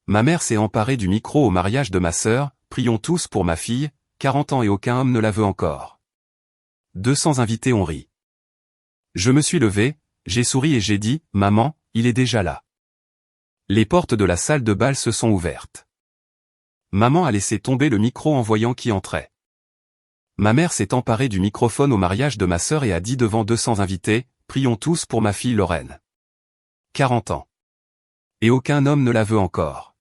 Ma mère s'est emparée du micro au mariage de ma sœur, prions tous pour ma fille, 40 ans et aucun homme ne la veut encore. 200 invités ont ri. Je me suis levé, j'ai souri et j'ai dit, maman, il est déjà là. Les portes de la salle de bal se sont ouvertes. Maman a laissé tomber le micro en voyant qui entrait. Ma mère s'est emparée du microphone au mariage de ma sœur et a dit devant 200 invités, prions tous pour ma fille Lorraine. 40 ans. Et aucun homme ne la veut encore.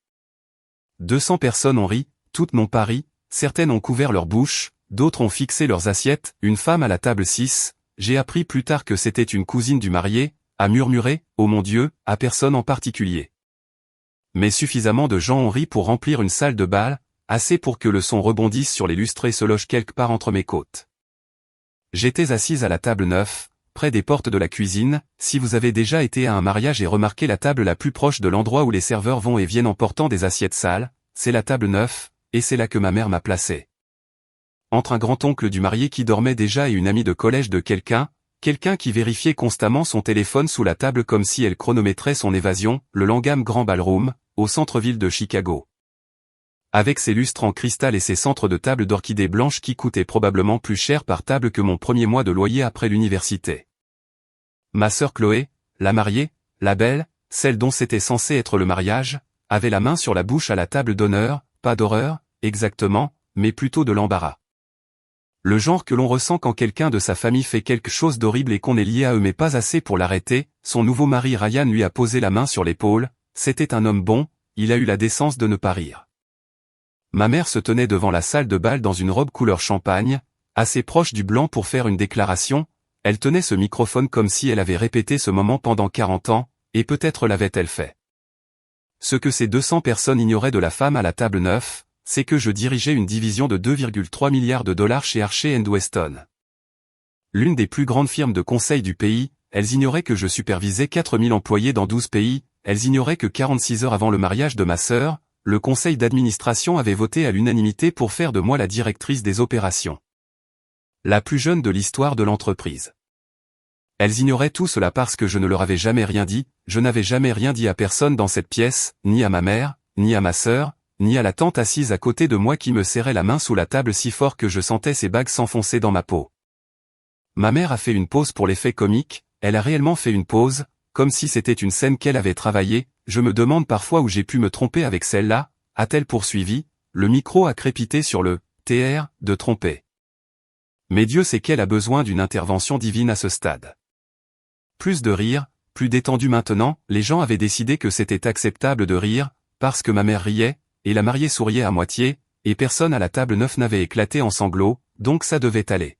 200 personnes ont ri, toutes n'ont pas ri, certaines ont couvert leur bouche, d'autres ont fixé leurs assiettes, une femme à la table 6, j'ai appris plus tard que c'était une cousine du marié, a murmuré, oh mon Dieu, à personne en particulier. Mais suffisamment de gens ont ri pour remplir une salle de bal, assez pour que le son rebondisse sur les lustres et se loge quelque part entre mes côtes. J'étais assise à la table 9, près des portes de la cuisine. Si vous avez déjà été à un mariage et remarqué la table la plus proche de l'endroit où les serveurs vont et viennent en portant des assiettes sales, c'est la table 9, et c'est là que ma mère m'a placé. Entre un grand-oncle du marié qui dormait déjà et une amie de collège de quelqu'un qui vérifiait constamment son téléphone sous la table comme si elle chronométrait son évasion, le Langham Grand Ballroom, au centre-ville de Chicago. Avec ses lustres en cristal et ses centres de table d'orchidées blanches qui coûtaient probablement plus cher par table que mon premier mois de loyer après l'université. Ma sœur Chloé, la mariée, la belle, celle dont c'était censé être le mariage, avait la main sur la bouche à la table d'honneur, pas d'horreur, exactement, mais plutôt de l'embarras. Le genre que l'on ressent quand quelqu'un de sa famille fait quelque chose d'horrible et qu'on est lié à eux mais pas assez pour l'arrêter. Son nouveau mari Ryan lui a posé la main sur l'épaule, c'était un homme bon, il a eu la décence de ne pas rire. Ma mère se tenait devant la salle de bal dans une robe couleur champagne, assez proche du blanc pour faire une déclaration, elle tenait ce microphone comme si elle avait répété ce moment pendant 40 ans, et peut-être l'avait-elle fait. Ce que ces 200 personnes ignoraient de la femme à la table 9, c'est que je dirigeais une division de 2,3 milliards de dollars chez Archer & Weston. L'une des plus grandes firmes de conseil du pays, elles ignoraient que je supervisais 4000 employés dans 12 pays, elles ignoraient que 46 heures avant le mariage de ma sœur, le conseil d'administration avait voté à l'unanimité pour faire de moi la directrice des opérations. La plus jeune de l'histoire de l'entreprise. Elles ignoraient tout cela parce que je ne leur avais jamais rien dit, je n'avais jamais rien dit à personne dans cette pièce, ni à ma mère, ni à ma sœur, ni à la tante assise à côté de moi qui me serrait la main sous la table si fort que je sentais ses bagues s'enfoncer dans ma peau. Ma mère a fait une pause pour l'effet comique, elle a réellement fait une pause, comme si c'était une scène qu'elle avait travaillée. Je me demande parfois où j'ai pu me tromper avec celle-là, a-t-elle poursuivi, le micro a crépité sur le « TR » de tromper. Mais Dieu sait qu'elle a besoin d'une intervention divine à ce stade. Plus de rire, plus détendu maintenant, les gens avaient décidé que c'était acceptable de rire, parce que ma mère riait, et la mariée souriait à moitié, et personne à la table 9 n'avait éclaté en sanglots, donc ça devait aller.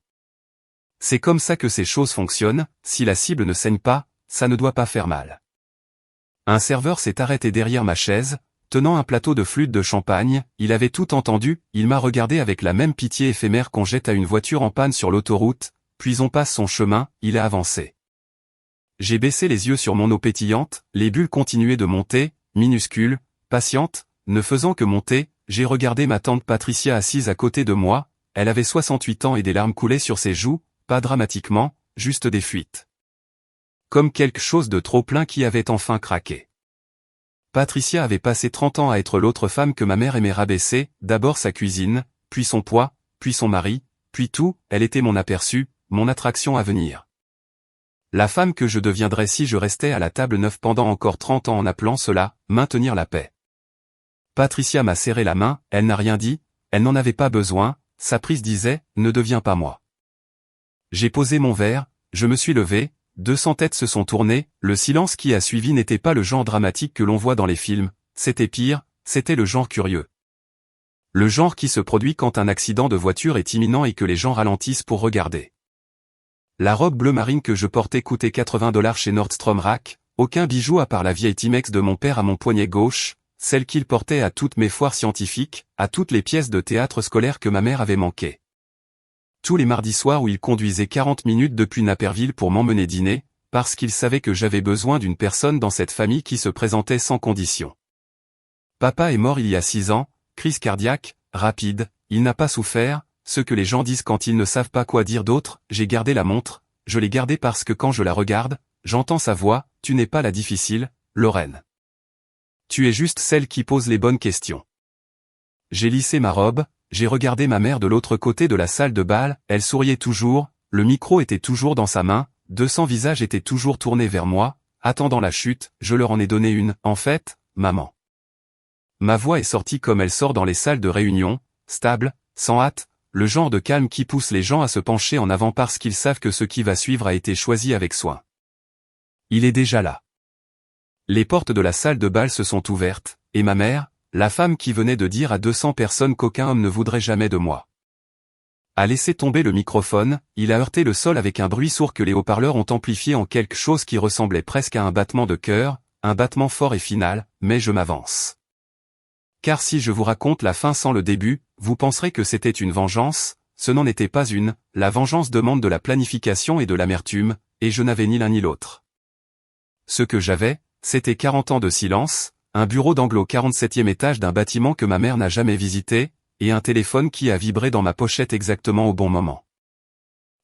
C'est comme ça que ces choses fonctionnent, si la cible ne saigne pas, ça ne doit pas faire mal. Un serveur s'est arrêté derrière ma chaise, tenant un plateau de flûte de champagne, il avait tout entendu, il m'a regardé avec la même pitié éphémère qu'on jette à une voiture en panne sur l'autoroute, puis on passe son chemin, il a avancé. J'ai baissé les yeux sur mon eau pétillante, les bulles continuaient de monter, minuscules, patientes, ne faisant que monter, j'ai regardé ma tante Patricia assise à côté de moi, elle avait 68 ans et des larmes coulaient sur ses joues, pas dramatiquement, juste des fuites. Comme quelque chose de trop plein qui avait enfin craqué. Patricia avait passé 30 ans à être l'autre femme que ma mère aimait rabaisser, d'abord sa cuisine, puis son poids, puis son mari, puis tout, elle était mon aperçu, mon attraction à venir. La femme que je deviendrais si je restais à la table 9 pendant encore 30 ans en appelant cela, maintenir la paix. Patricia m'a serré la main, elle n'a rien dit, elle n'en avait pas besoin, sa prise disait, ne deviens pas moi. J'ai posé mon verre, je me suis levé, 200 têtes se sont tournées, le silence qui a suivi n'était pas le genre dramatique que l'on voit dans les films, c'était pire, c'était le genre curieux. Le genre qui se produit quand un accident de voiture est imminent et que les gens ralentissent pour regarder. La robe bleu marine que je portais coûtait $80 chez Nordstrom Rack, aucun bijou à part la vieille Timex de mon père à mon poignet gauche, celle qu'il portait à toutes mes foires scientifiques, à toutes les pièces de théâtre scolaire que ma mère avait manquées. Tous les mardis soirs où il conduisait 40 minutes depuis Naperville pour m'emmener dîner, parce qu'il savait que j'avais besoin d'une personne dans cette famille qui se présentait sans condition. Papa est mort il y a 6 ans, crise cardiaque, rapide, il n'a pas souffert, ce que les gens disent quand ils ne savent pas quoi dire d'autre, j'ai gardé la montre, je l'ai gardée parce que quand je la regarde, j'entends sa voix, tu n'es pas la difficile, Lorraine. tu es juste celle qui pose les bonnes questions. J'ai lissé ma robe, j'ai regardé ma mère de l'autre côté de la salle de bal, elle souriait toujours, le micro était toujours dans sa main, 200 visages étaient toujours tournés vers moi, attendant la chute, je leur en ai donné une, en fait, maman. Ma voix est sortie comme elle sort dans les salles de réunion, stable, sans hâte, le genre de calme qui pousse les gens à se pencher en avant parce qu'ils savent que ce qui va suivre a été choisi avec soin. Il est déjà là. Les portes de la salle de bal se sont ouvertes, et ma mère, la femme qui venait de dire à 200 personnes qu'aucun homme ne voudrait jamais de moi, a laissé tomber le microphone, il a heurté le sol avec un bruit sourd que les haut-parleurs ont amplifié en quelque chose qui ressemblait presque à un battement de cœur, un battement fort et final, mais je m'avance. Car si je vous raconte la fin sans le début, vous penserez que c'était une vengeance, ce n'en était pas une, la vengeance demande de la planification et de l'amertume, et je n'avais ni l'un ni l'autre. Ce que j'avais, c'était 40 ans de silence, un bureau d'anglo 47e étage d'un bâtiment que ma mère n'a jamais visité, et un téléphone qui a vibré dans ma pochette exactement au bon moment.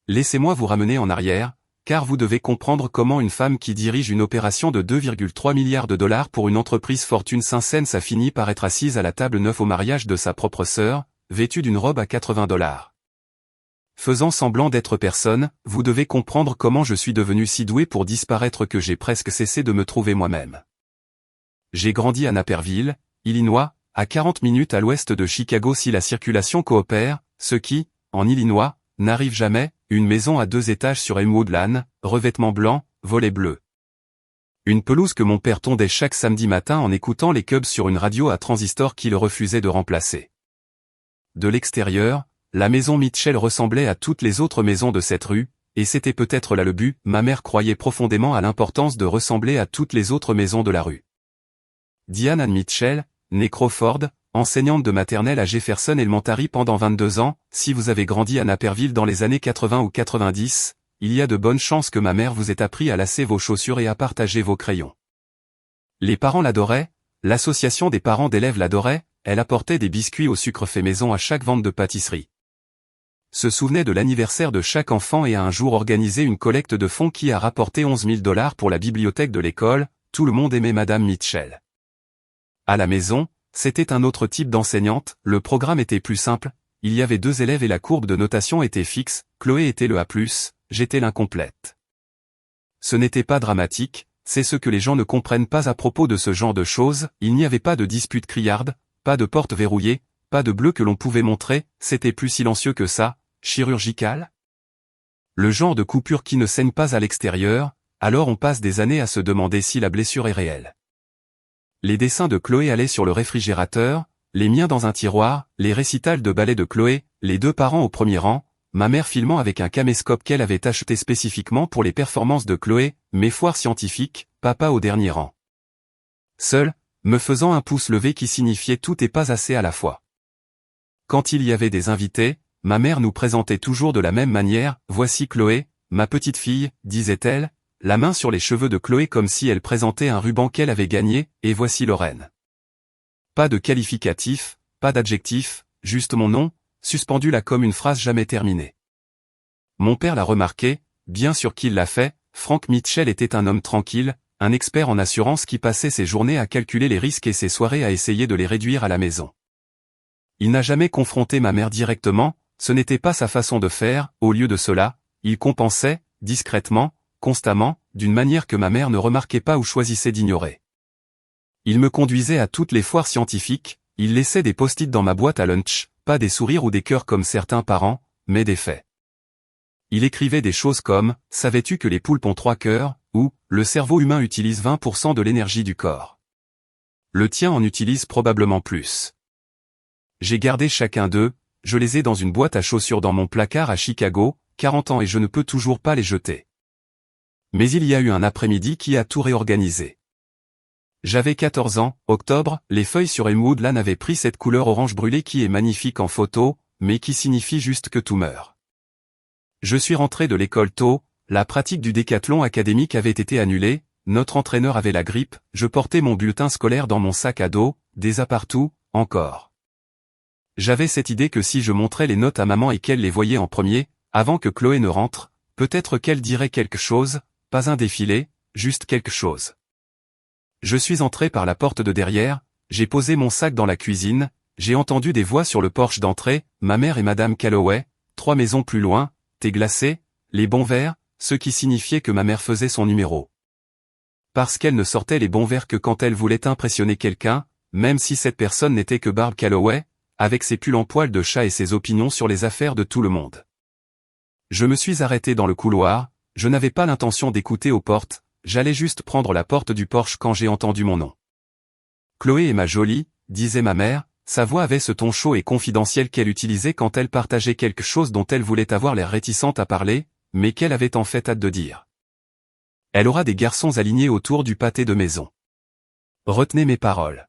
Laissez-moi vous ramener en arrière, car vous devez comprendre comment une femme qui dirige une opération de 2,3 milliards de dollars pour une entreprise Fortune 500 a fini par être assise à la table neuve au mariage de sa propre sœur, vêtue d'une robe à 80 $. Faisant semblant d'être personne, vous devez comprendre comment je suis devenu si doué pour disparaître que j'ai presque cessé de me trouver moi-même. J'ai grandi à Naperville, Illinois, à 40 minutes à l'ouest de Chicago si la circulation coopère, ce qui, en Illinois, n'arrive jamais, une maison à 2 étages sur Elmwood Lane, revêtement blanc, volets bleus. Une pelouse que mon père tondait chaque samedi matin en écoutant les Cubs sur une radio à transistor qu'il refusait de remplacer. De l'extérieur, la maison Mitchell ressemblait à toutes les autres maisons de cette rue, et c'était peut-être là le but, ma mère croyait profondément à l'importance de ressembler à toutes les autres maisons de la rue. Diane Ann Mitchell, née Crawford, enseignante de maternelle à Jefferson Elementary pendant 22 ans, si vous avez grandi à Naperville dans les années 80 ou 90, il y a de bonnes chances que ma mère vous ait appris à lasser vos chaussures et à partager vos crayons. Les parents l'adoraient, l'association des parents d'élèves l'adorait, elle apportait des biscuits au sucre fait maison à chaque vente de pâtisserie. Se souvenait de l'anniversaire de chaque enfant et a un jour organisé une collecte de fonds qui a rapporté 11 000 $ pour la bibliothèque de l'école, tout le monde aimait Madame Mitchell. À la maison, c'était un autre type d'enseignante, le programme était plus simple, il y avait 2 élèves et la courbe de notation était fixe, Chloé était le A+, j'étais l'incomplète. Ce n'était pas dramatique, c'est ce que les gens ne comprennent pas à propos de ce genre de choses, il n'y avait pas de dispute criarde, pas de porte verrouillée, pas de bleu que l'on pouvait montrer, c'était plus silencieux que ça, chirurgical. Le genre de coupure qui ne saigne pas à l'extérieur, alors on passe des années à se demander si la blessure est réelle. Les dessins de Chloé allaient sur le réfrigérateur, les miens dans un tiroir, les récitals de ballet de Chloé, les 2 parents au premier rang, ma mère filmant avec un caméscope qu'elle avait acheté spécifiquement pour les performances de Chloé, mes foires scientifiques, papa au dernier rang. Seul, me faisant un pouce levé qui signifiait tout et pas assez à la fois. Quand il y avait des invités, ma mère nous présentait toujours de la même manière, voici Chloé, ma petite fille, disait-elle, la main sur les cheveux de Chloé comme si elle présentait un ruban qu'elle avait gagné, et voici Lorraine. Pas de qualificatif, pas d'adjectif, juste mon nom, suspendu là comme une phrase jamais terminée. Mon père l'a remarqué, bien sûr qu'il l'a fait, Frank Mitchell était un homme tranquille, un expert en assurance qui passait ses journées à calculer les risques et ses soirées à essayer de les réduire à la maison. Il n'a jamais confronté ma mère directement, ce n'était pas sa façon de faire, au lieu de cela, il compensait, discrètement, constamment, d'une manière que ma mère ne remarquait pas ou choisissait d'ignorer. Il me conduisait à toutes les foires scientifiques, il laissait des post-it dans ma boîte à lunch, pas des sourires ou des cœurs comme certains parents, mais des faits. Il écrivait des choses comme « Savais-tu que les poulpes ont 3 cœurs ?» ou « Le cerveau humain utilise 20% de l'énergie du corps. Le tien en utilise probablement plus. » J'ai gardé chacun d'eux, je les ai dans une boîte à chaussures dans mon placard à Chicago, 40 ans et je ne peux toujours pas les jeter. Mais il y a eu un après-midi qui a tout réorganisé. J'avais 14 ans, octobre, les feuilles sur Elmwood Lane avaient pris cette couleur orange brûlée qui est magnifique en photo, mais qui signifie juste que tout meurt. Je suis rentré de l'école tôt, la pratique du décathlon académique avait été annulée, notre entraîneur avait la grippe, je portais mon bulletin scolaire dans mon sac à dos, des A partout, encore. J'avais cette idée que si je montrais les notes à maman et qu'elle les voyait en premier, avant que Chloé ne rentre, peut-être qu'elle dirait quelque chose, pas un défilé, juste quelque chose. Je suis entré par la porte de derrière, j'ai posé mon sac dans la cuisine, j'ai entendu des voix sur le porche d'entrée, ma mère et madame Calloway, 3 maisons plus loin, thé glacé, les bons verres, ce qui signifiait que ma mère faisait son numéro. Parce qu'elle ne sortait les bons verres que quand elle voulait impressionner quelqu'un, même si cette personne n'était que Barb Calloway, avec ses pulls en poil de chat et ses opinions sur les affaires de tout le monde. Je me suis arrêté dans le couloir, je n'avais pas l'intention d'écouter aux portes, j'allais juste prendre la porte du porche quand j'ai entendu mon nom. Chloé est ma jolie, disait ma mère, sa voix avait ce ton chaud et confidentiel qu'elle utilisait quand elle partageait quelque chose dont elle voulait avoir l'air réticente à parler, mais qu'elle avait en fait hâte de dire. Elle aura des garçons alignés autour du pâté de maison. Retenez mes paroles.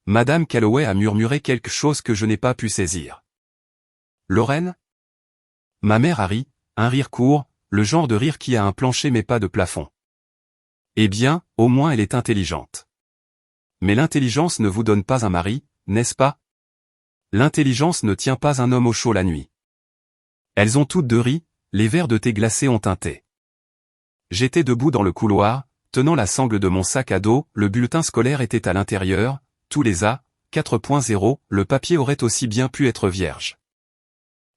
Madame Calloway a murmuré quelque chose que je n'ai pas pu saisir. Lorraine? Ma mère a ri, un rire court, le genre de rire qui a un plancher mais pas de plafond. Eh bien, au moins elle est intelligente. Mais l'intelligence ne vous donne pas un mari, n'est-ce pas? L'intelligence ne tient pas un homme au chaud la nuit. Elles ont toutes deux ri, les verres de thé glacé ont teinté. J'étais debout dans le couloir, tenant la sangle de mon sac à dos, le bulletin scolaire était à l'intérieur, tous les A, 4.0, le papier aurait aussi bien pu être vierge.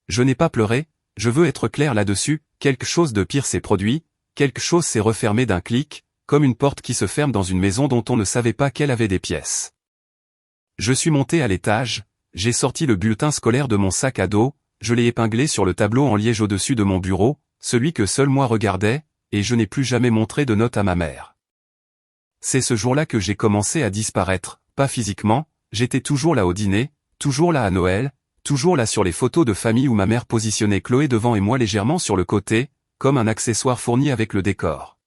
Je n'ai pas pleuré, je veux être clair là-dessus, quelque chose de pire s'est produit, quelque chose s'est refermé d'un clic, comme une porte qui se ferme dans une maison dont on ne savait pas qu'elle avait des pièces. Je suis monté à l'étage, j'ai sorti le bulletin scolaire de mon sac à dos, je l'ai épinglé sur le tableau en liège au-dessus de mon bureau, celui que seul moi regardais, et je n'ai plus jamais montré de note à ma mère. C'est ce jour-là que j'ai commencé à disparaître, pas physiquement, j'étais toujours là au dîner, toujours là à Noël, toujours là sur les photos de famille où ma mère positionnait Chloé devant et moi légèrement sur le côté, comme un accessoire fourni avec le décor.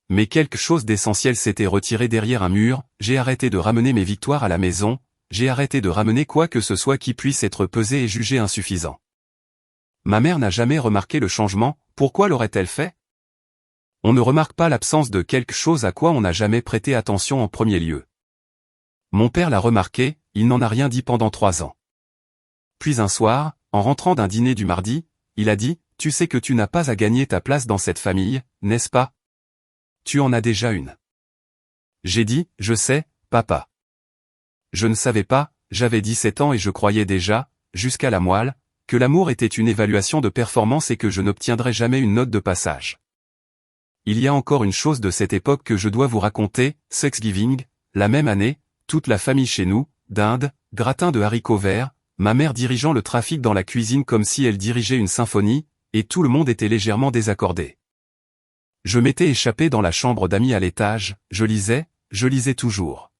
Mais quelque chose d'essentiel s'était retiré derrière un mur, j'ai arrêté de ramener mes victoires à la maison, j'ai arrêté de ramener quoi que ce soit qui puisse être pesé et jugé insuffisant. Ma mère n'a jamais remarqué le changement, pourquoi l'aurait-elle fait? On ne remarque pas l'absence de quelque chose à quoi on n'a jamais prêté attention en premier lieu. Mon père l'a remarqué, il n'en a rien dit pendant 3 ans. Puis un soir, en rentrant d'un dîner du mardi, il a dit, « Tu sais que tu n'as pas à gagner ta place dans cette famille, n'est-ce pas? Tu en as déjà une. » J'ai dit, « Je sais, papa. » Je ne savais pas, j'avais 17 ans et je croyais déjà, jusqu'à la moelle, que l'amour était une évaluation de performance et que je n'obtiendrais jamais une note de passage. Il y a encore une chose de cette époque que je dois vous raconter, Thanksgiving, la même année, toute la famille chez nous, dinde, gratin de haricots verts, ma mère dirigeant le trafic dans la cuisine comme si elle dirigeait une symphonie, et tout le monde était légèrement désaccordé. Je m'étais échappé dans la chambre d'amis à l'étage, je lisais toujours.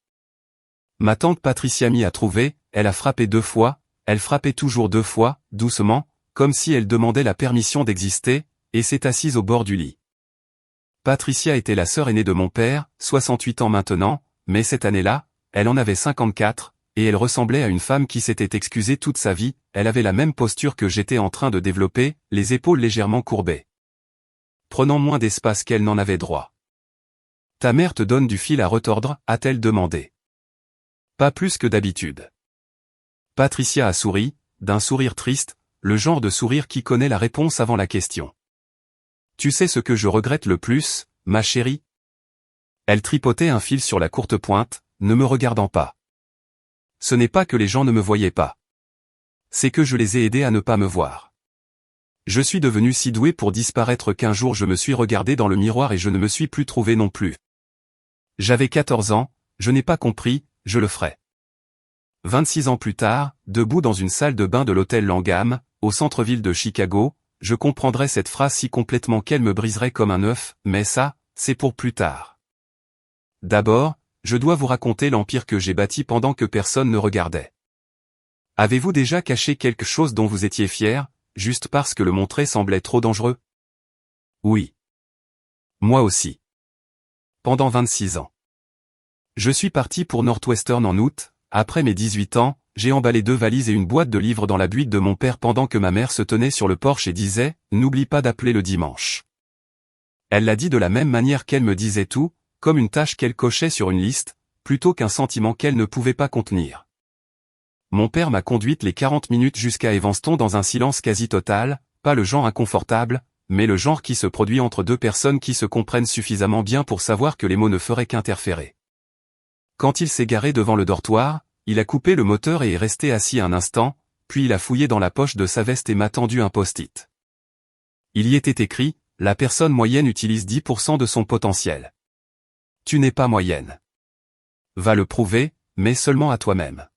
Ma tante Patricia m'y a trouvé, elle a frappé 2 fois, elle frappait toujours 2 fois, doucement, comme si elle demandait la permission d'exister, et s'est assise au bord du lit. Patricia était la sœur aînée de mon père, 68 ans maintenant, mais cette année-là, elle en avait 54, et elle ressemblait à une femme qui s'était excusée toute sa vie, elle avait la même posture que j'étais en train de développer, les épaules légèrement courbées. Prenant moins d'espace qu'elle n'en avait droit. « Ta mère te donne du fil à retordre ?» a-t-elle demandé. Pas plus que d'habitude. Patricia a souri, d'un sourire triste, le genre de sourire qui connaît la réponse avant la question. « Tu sais ce que je regrette le plus, ma chérie ?» Elle tripotait un fil sur la courte pointe, ne me regardant pas. Ce n'est pas que les gens ne me voyaient pas. C'est que je les ai aidés à ne pas me voir. Je suis devenu si doué pour disparaître qu'un jour je me suis regardé dans le miroir et je ne me suis plus trouvé non plus. J'avais 14 ans, je n'ai pas compris, je le ferai. 26 ans plus tard, debout dans une salle de bain de l'hôtel Langham, au centre-ville de Chicago, je comprendrais cette phrase si complètement qu'elle me briserait comme un œuf, mais ça, c'est pour plus tard. D'abord, je dois vous raconter l'empire que j'ai bâti pendant que personne ne regardait. Avez-vous déjà caché quelque chose dont vous étiez fier, juste parce que le montrer semblait trop dangereux? Oui. Moi aussi. Pendant 26 ans. Je suis parti pour Northwestern en août, après mes 18 ans, j'ai emballé 2 valises et une boîte de livres dans la butte de mon père pendant que ma mère se tenait sur le porche et disait « N'oublie pas d'appeler le dimanche ». Elle l'a dit de la même manière qu'elle me disait tout, comme une tâche qu'elle cochait sur une liste, plutôt qu'un sentiment qu'elle ne pouvait pas contenir. Mon père m'a conduite les 40 minutes jusqu'à Evanston dans un silence quasi total, pas le genre inconfortable, mais le genre qui se produit entre deux personnes qui se comprennent suffisamment bien pour savoir que les mots ne feraient qu'interférer. Quand il s'est garé devant le dortoir, il a coupé le moteur et est resté assis un instant, puis il a fouillé dans la poche de sa veste et m'a tendu un post-it. Il y était écrit, « La personne moyenne utilise 10% de son potentiel. Tu n'es pas moyenne. Va le prouver, mais seulement à toi-même. »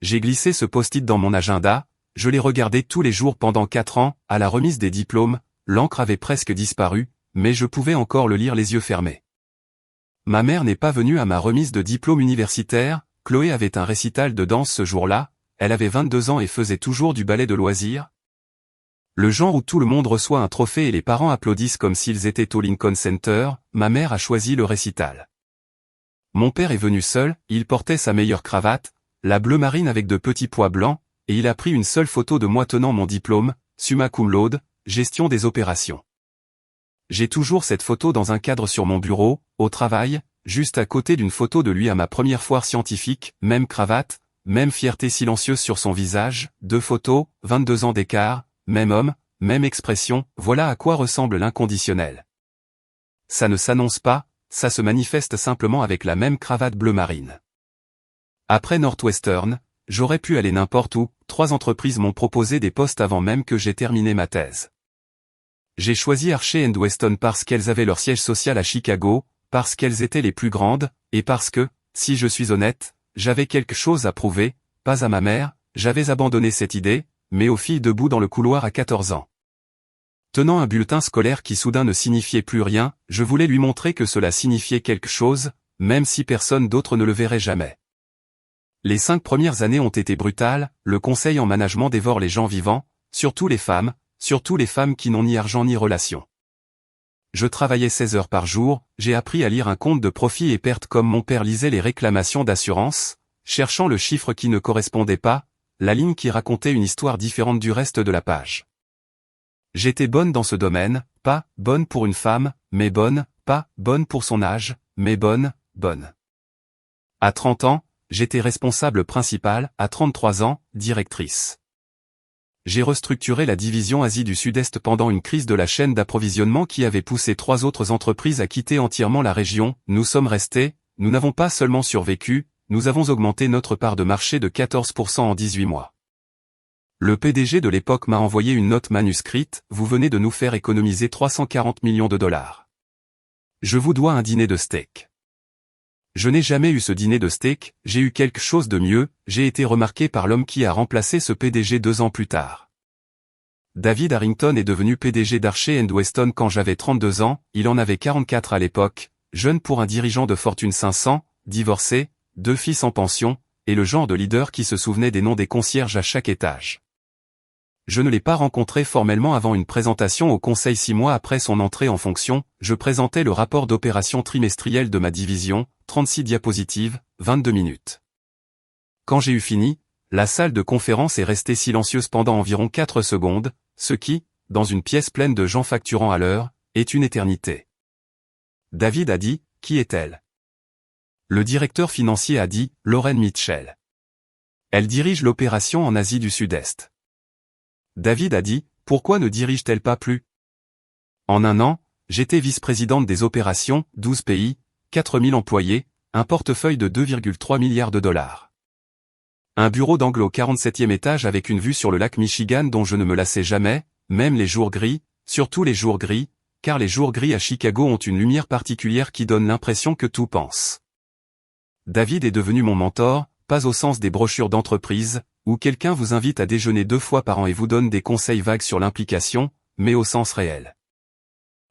J'ai glissé ce post-it dans mon agenda, je l'ai regardé tous les jours pendant 4 ans, à la remise des diplômes, l'encre avait presque disparu, mais je pouvais encore le lire les yeux fermés. Ma mère n'est pas venue à ma remise de diplôme universitaire, Chloé avait un récital de danse ce jour-là, elle avait 22 ans et faisait toujours du ballet de loisirs. Le genre où tout le monde reçoit un trophée et les parents applaudissent comme s'ils étaient au Lincoln Center, ma mère a choisi le récital. Mon père est venu seul, il portait sa meilleure cravate, la bleu marine avec de petits pois blancs, et il a pris une seule photo de moi tenant mon diplôme, summa cum laude, gestion des opérations. J'ai toujours cette photo dans un cadre sur mon bureau, au travail, juste à côté d'une photo de lui à ma première foire scientifique, même cravate, même fierté silencieuse sur son visage, 2 photos, 22 ans d'écart, même homme, même expression, voilà à quoi ressemble l'inconditionnel. Ça ne s'annonce pas, ça se manifeste simplement avec la même cravate bleu marine. Après Northwestern, j'aurais pu aller n'importe où, 3 entreprises m'ont proposé des postes avant même que j'ai terminé ma thèse. J'ai choisi Archer & Weston parce qu'elles avaient leur siège social à Chicago, parce qu'elles étaient les plus grandes, et parce que, si je suis honnête, j'avais quelque chose à prouver, pas à ma mère, j'avais abandonné cette idée, mais aux filles debout dans le couloir à 14 ans. Tenant un bulletin scolaire qui soudain ne signifiait plus rien, je voulais lui montrer que cela signifiait quelque chose, même si personne d'autre ne le verrait jamais. Les 5 premières années ont été brutales, le conseil en management dévore les gens vivants, surtout les femmes qui n'ont ni argent ni relation. Je travaillais 16 heures par jour, j'ai appris à lire un compte de profit et perte comme mon père lisait les réclamations d'assurance, cherchant le chiffre qui ne correspondait pas, la ligne qui racontait une histoire différente du reste de la page. J'étais bonne dans ce domaine, pas bonne pour une femme, mais bonne, pas bonne pour son âge, mais bonne. À 30 ans, j'étais responsable principal, à 33 ans, directrice. J'ai restructuré la division Asie du Sud-Est pendant une crise de la chaîne d'approvisionnement qui avait poussé 3 autres entreprises à quitter entièrement la région, nous sommes restés, nous n'avons pas seulement survécu, nous avons augmenté notre part de marché de 14% en 18 mois. Le PDG de l'époque m'a envoyé une note manuscrite, vous venez de nous faire économiser 340 millions de dollars. Je vous dois un dîner de steak. Je n'ai jamais eu ce dîner de steak, j'ai eu quelque chose de mieux, j'ai été remarqué par l'homme qui a remplacé ce PDG 2 ans plus tard. David Harrington est devenu PDG d'Archer & Weston quand j'avais 32 ans, il en avait 44 à l'époque, jeune pour un dirigeant de Fortune 500, divorcé, 2 fils en pension, et le genre de leader qui se souvenait des noms des concierges à chaque étage. Je ne l'ai pas rencontré formellement avant une présentation au conseil 6 mois après son entrée en fonction, je présentais le rapport d'opération trimestriel de ma division, 36 diapositives, 22 minutes. Quand j'ai eu fini, la salle de conférence est restée silencieuse pendant environ 4 secondes, ce qui, dans une pièce pleine de gens facturant à l'heure, est une éternité. David a dit, qui est-elle? Le directeur financier a dit, Lauren Mitchell. Elle dirige l'opération en Asie du Sud-Est. David a dit, pourquoi ne dirige-t-elle pas plus? En un an, j'étais vice-présidente des opérations, 12 pays, 4000 employés, un portefeuille de 2,3 milliards de dollars. Un bureau d'angle au 47e étage avec une vue sur le lac Michigan dont je ne me lassais jamais, même les jours gris, surtout les jours gris, car les jours gris à Chicago ont une lumière particulière qui donne l'impression que tout pense. David est devenu mon mentor, pas au sens des brochures d'entreprise, où quelqu'un vous invite à déjeuner 2 fois par an et vous donne des conseils vagues sur l'implication, mais au sens réel.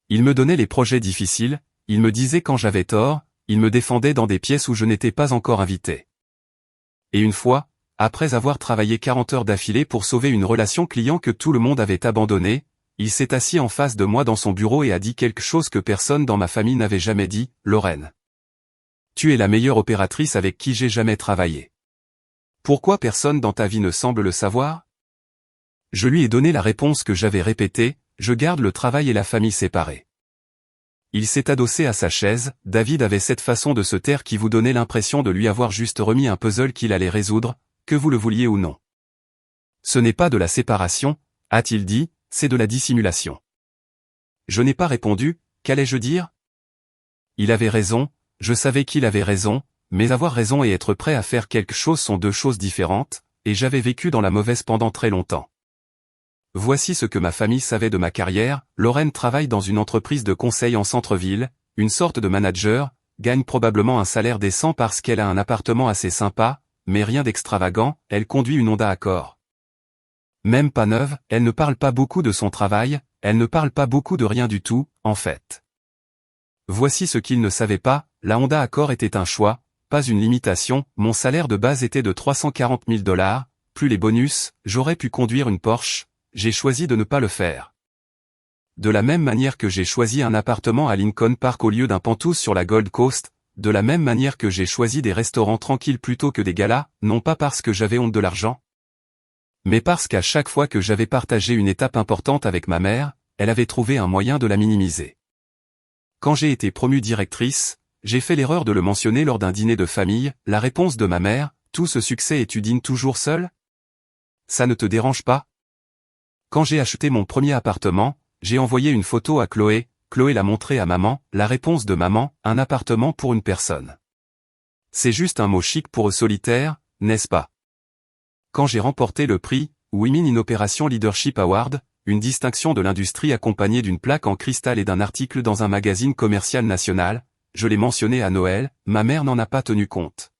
Il me donnait les projets difficiles, il me disait quand j'avais tort, il me défendait dans des pièces où je n'étais pas encore invité. Et une fois, après avoir travaillé 40 heures d'affilée pour sauver une relation client que tout le monde avait abandonnée, il s'est assis en face de moi dans son bureau et a dit quelque chose que personne dans ma famille n'avait jamais dit, Lauren. Tu es la meilleure opératrice avec qui j'ai jamais travaillé. Pourquoi personne dans ta vie ne semble le savoir? Je lui ai donné la réponse que j'avais répétée, je garde le travail et la famille séparés. Il s'est adossé à sa chaise, David avait cette façon de se taire qui vous donnait l'impression de lui avoir juste remis un puzzle qu'il allait résoudre, que vous le vouliez ou non. Ce n'est pas de la séparation, a-t-il dit, c'est de la dissimulation. Je n'ai pas répondu, qu'allais-je dire? Il avait raison, je savais qu'il avait raison, mais avoir raison et être prêt à faire quelque chose sont deux choses différentes, et j'avais vécu dans la mauvaise pendant très longtemps. Voici ce que ma famille savait de ma carrière. Lorraine travaille dans une entreprise de conseil en centre-ville, une sorte de manager, gagne probablement un salaire décent parce qu'elle a un appartement assez sympa, mais rien d'extravagant, elle conduit une Honda Accord. Même pas neuve, elle ne parle pas beaucoup de son travail, elle ne parle pas beaucoup de rien du tout, en fait. Voici ce qu'il ne savait pas, la Honda Accord était un choix, pas une limitation, mon salaire de base était de 340 000 $, plus les bonus, j'aurais pu conduire une Porsche, j'ai choisi de ne pas le faire. De la même manière que j'ai choisi un appartement à Lincoln Park au lieu d'un Penthouse sur la Gold Coast, de la même manière que j'ai choisi des restaurants tranquilles plutôt que des galas, non pas parce que j'avais honte de l'argent, mais parce qu'à chaque fois que j'avais partagé une étape importante avec ma mère, elle avait trouvé un moyen de la minimiser. Quand j'ai été promue directrice, j'ai fait l'erreur de le mentionner lors d'un dîner de famille, la réponse de ma mère, tout ce succès et tu dînes toujours seul? Ça ne te dérange pas? Quand j'ai acheté mon premier appartement, j'ai envoyé une photo à Chloé, Chloé l'a montré à maman, la réponse de maman, un appartement pour une personne. C'est juste un mot chic pour eux solitaires, n'est-ce pas? Quand j'ai remporté le prix Women in Operation Leadership Award, une distinction de l'industrie accompagnée d'une plaque en cristal et d'un article dans un magazine commercial national, je l'ai mentionné à Noël, ma mère n'en a pas tenu compte.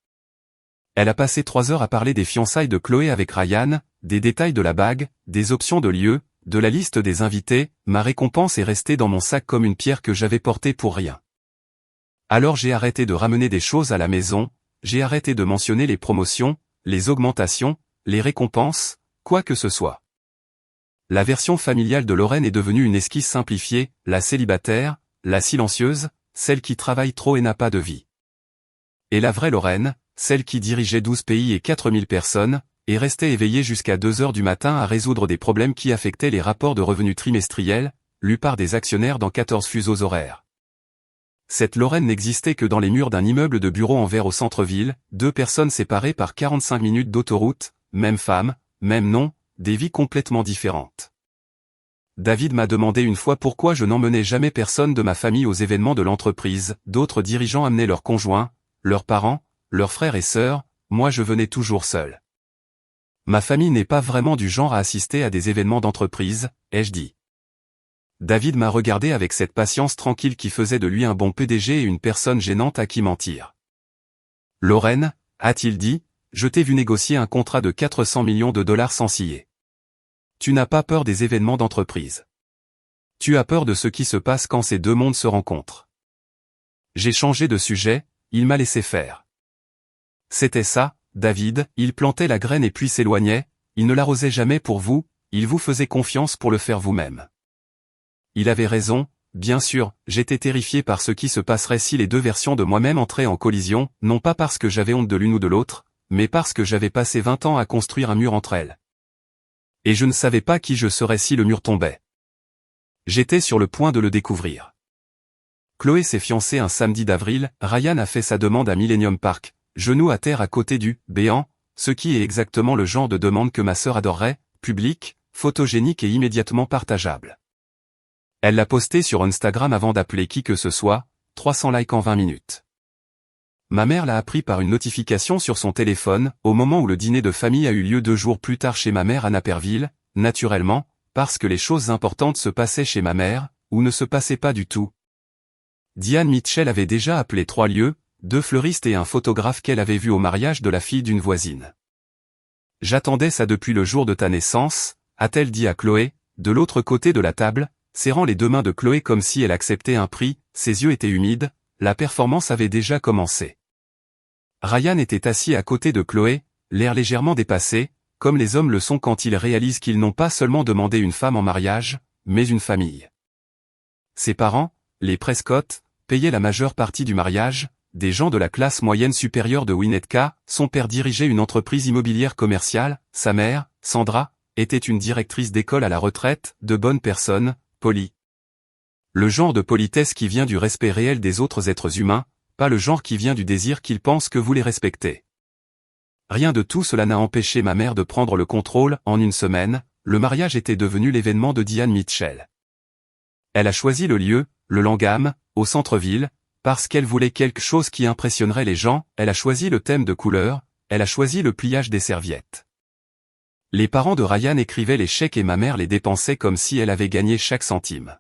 Elle a passé 3 heures à parler des fiançailles de Chloé avec Ryan, des détails de la bague, des options de lieu, de la liste des invités, ma récompense est restée dans mon sac comme une pierre que j'avais portée pour rien. Alors j'ai arrêté de ramener des choses à la maison, j'ai arrêté de mentionner les promotions, les augmentations, les récompenses, quoi que ce soit. La version familiale de Lorraine est devenue une esquisse simplifiée, la célibataire, la silencieuse, celle qui travaille trop et n'a pas de vie. Et la vraie Lorraine, celle qui dirigeait 12 pays et 4000 personnes, et restait éveillée jusqu'à 2 heures du matin à résoudre des problèmes qui affectaient les rapports de revenus trimestriels, lus par des actionnaires dans 14 fuseaux horaires. Cette Lorraine n'existait que dans les murs d'un immeuble de bureaux en verre au centre-ville, 2 personnes séparées par 45 minutes d'autoroute, même femme, même nom, des vies complètement différentes. David m'a demandé une fois pourquoi je n'emmenais jamais personne de ma famille aux événements de l'entreprise, d'autres dirigeants amenaient leurs conjoints, leurs parents, leurs frères et sœurs, moi je venais toujours seul. Ma famille n'est pas vraiment du genre à assister à des événements d'entreprise, ai-je dit. David m'a regardé avec cette patience tranquille qui faisait de lui un bon PDG et une personne gênante à qui mentir. Lorraine, a-t-il dit, je t'ai vu négocier un contrat de 400 millions de dollars sans scier. Tu n'as pas peur des événements d'entreprise. Tu as peur de ce qui se passe quand ces deux mondes se rencontrent. J'ai changé de sujet, il m'a laissé faire. C'était ça, David, il plantait la graine et puis s'éloignait, il ne l'arrosait jamais pour vous, il vous faisait confiance pour le faire vous-même. Il avait raison, bien sûr, j'étais terrifié par ce qui se passerait si les deux versions de moi-même entraient en collision, non pas parce que j'avais honte de l'une ou de l'autre, mais parce que j'avais passé 20 ans à construire un mur entre elles. Et je ne savais pas qui je serais si le mur tombait. J'étais sur le point de le découvrir. Chloé s'est fiancée un samedi d'avril, Ryan a fait sa demande à Millennium Park, genou à terre à côté du béant, ce qui est exactement le genre de demande que ma sœur adorerait, public, photogénique et immédiatement partageable. Elle l'a posté sur Instagram avant d'appeler qui que ce soit, 300 likes en 20 minutes. Ma mère l'a appris par une notification sur son téléphone, au moment où le dîner de famille a eu lieu 2 jours plus tard chez ma mère à Naperville, naturellement, parce que les choses importantes se passaient chez ma mère, ou ne se passaient pas du tout. Diane Mitchell avait déjà appelé 3 lieux, 2 fleuristes et un photographe qu'elle avait vu au mariage de la fille d'une voisine. J'attendais ça depuis le jour de ta naissance, a-t-elle dit à Chloé, de l'autre côté de la table, serrant les 2 mains de Chloé comme si elle acceptait un prix, ses yeux étaient humides, la performance avait déjà commencé. Ryan était assis à côté de Chloé, l'air légèrement dépassé, comme les hommes le sont quand ils réalisent qu'ils n'ont pas seulement demandé une femme en mariage, mais une famille. Ses parents, les Prescott, payaient la majeure partie du mariage, des gens de la classe moyenne supérieure de Winnetka, son père dirigeait une entreprise immobilière commerciale, sa mère, Sandra, était une directrice d'école à la retraite, de bonne personne, polie. Le genre de politesse qui vient du respect réel des autres êtres humains, pas le genre qui vient du désir qu'ils pensent que vous les respectez. Rien de tout cela n'a empêché ma mère de prendre le contrôle. En une semaine, le mariage était devenu l'événement de Diane Mitchell. Elle a choisi le lieu, le Langham, au centre-ville, parce qu'elle voulait quelque chose qui impressionnerait les gens, elle a choisi le thème de couleur, elle a choisi le pliage des serviettes. Les parents de Ryan écrivaient les chèques et ma mère les dépensait comme si elle avait gagné chaque centime.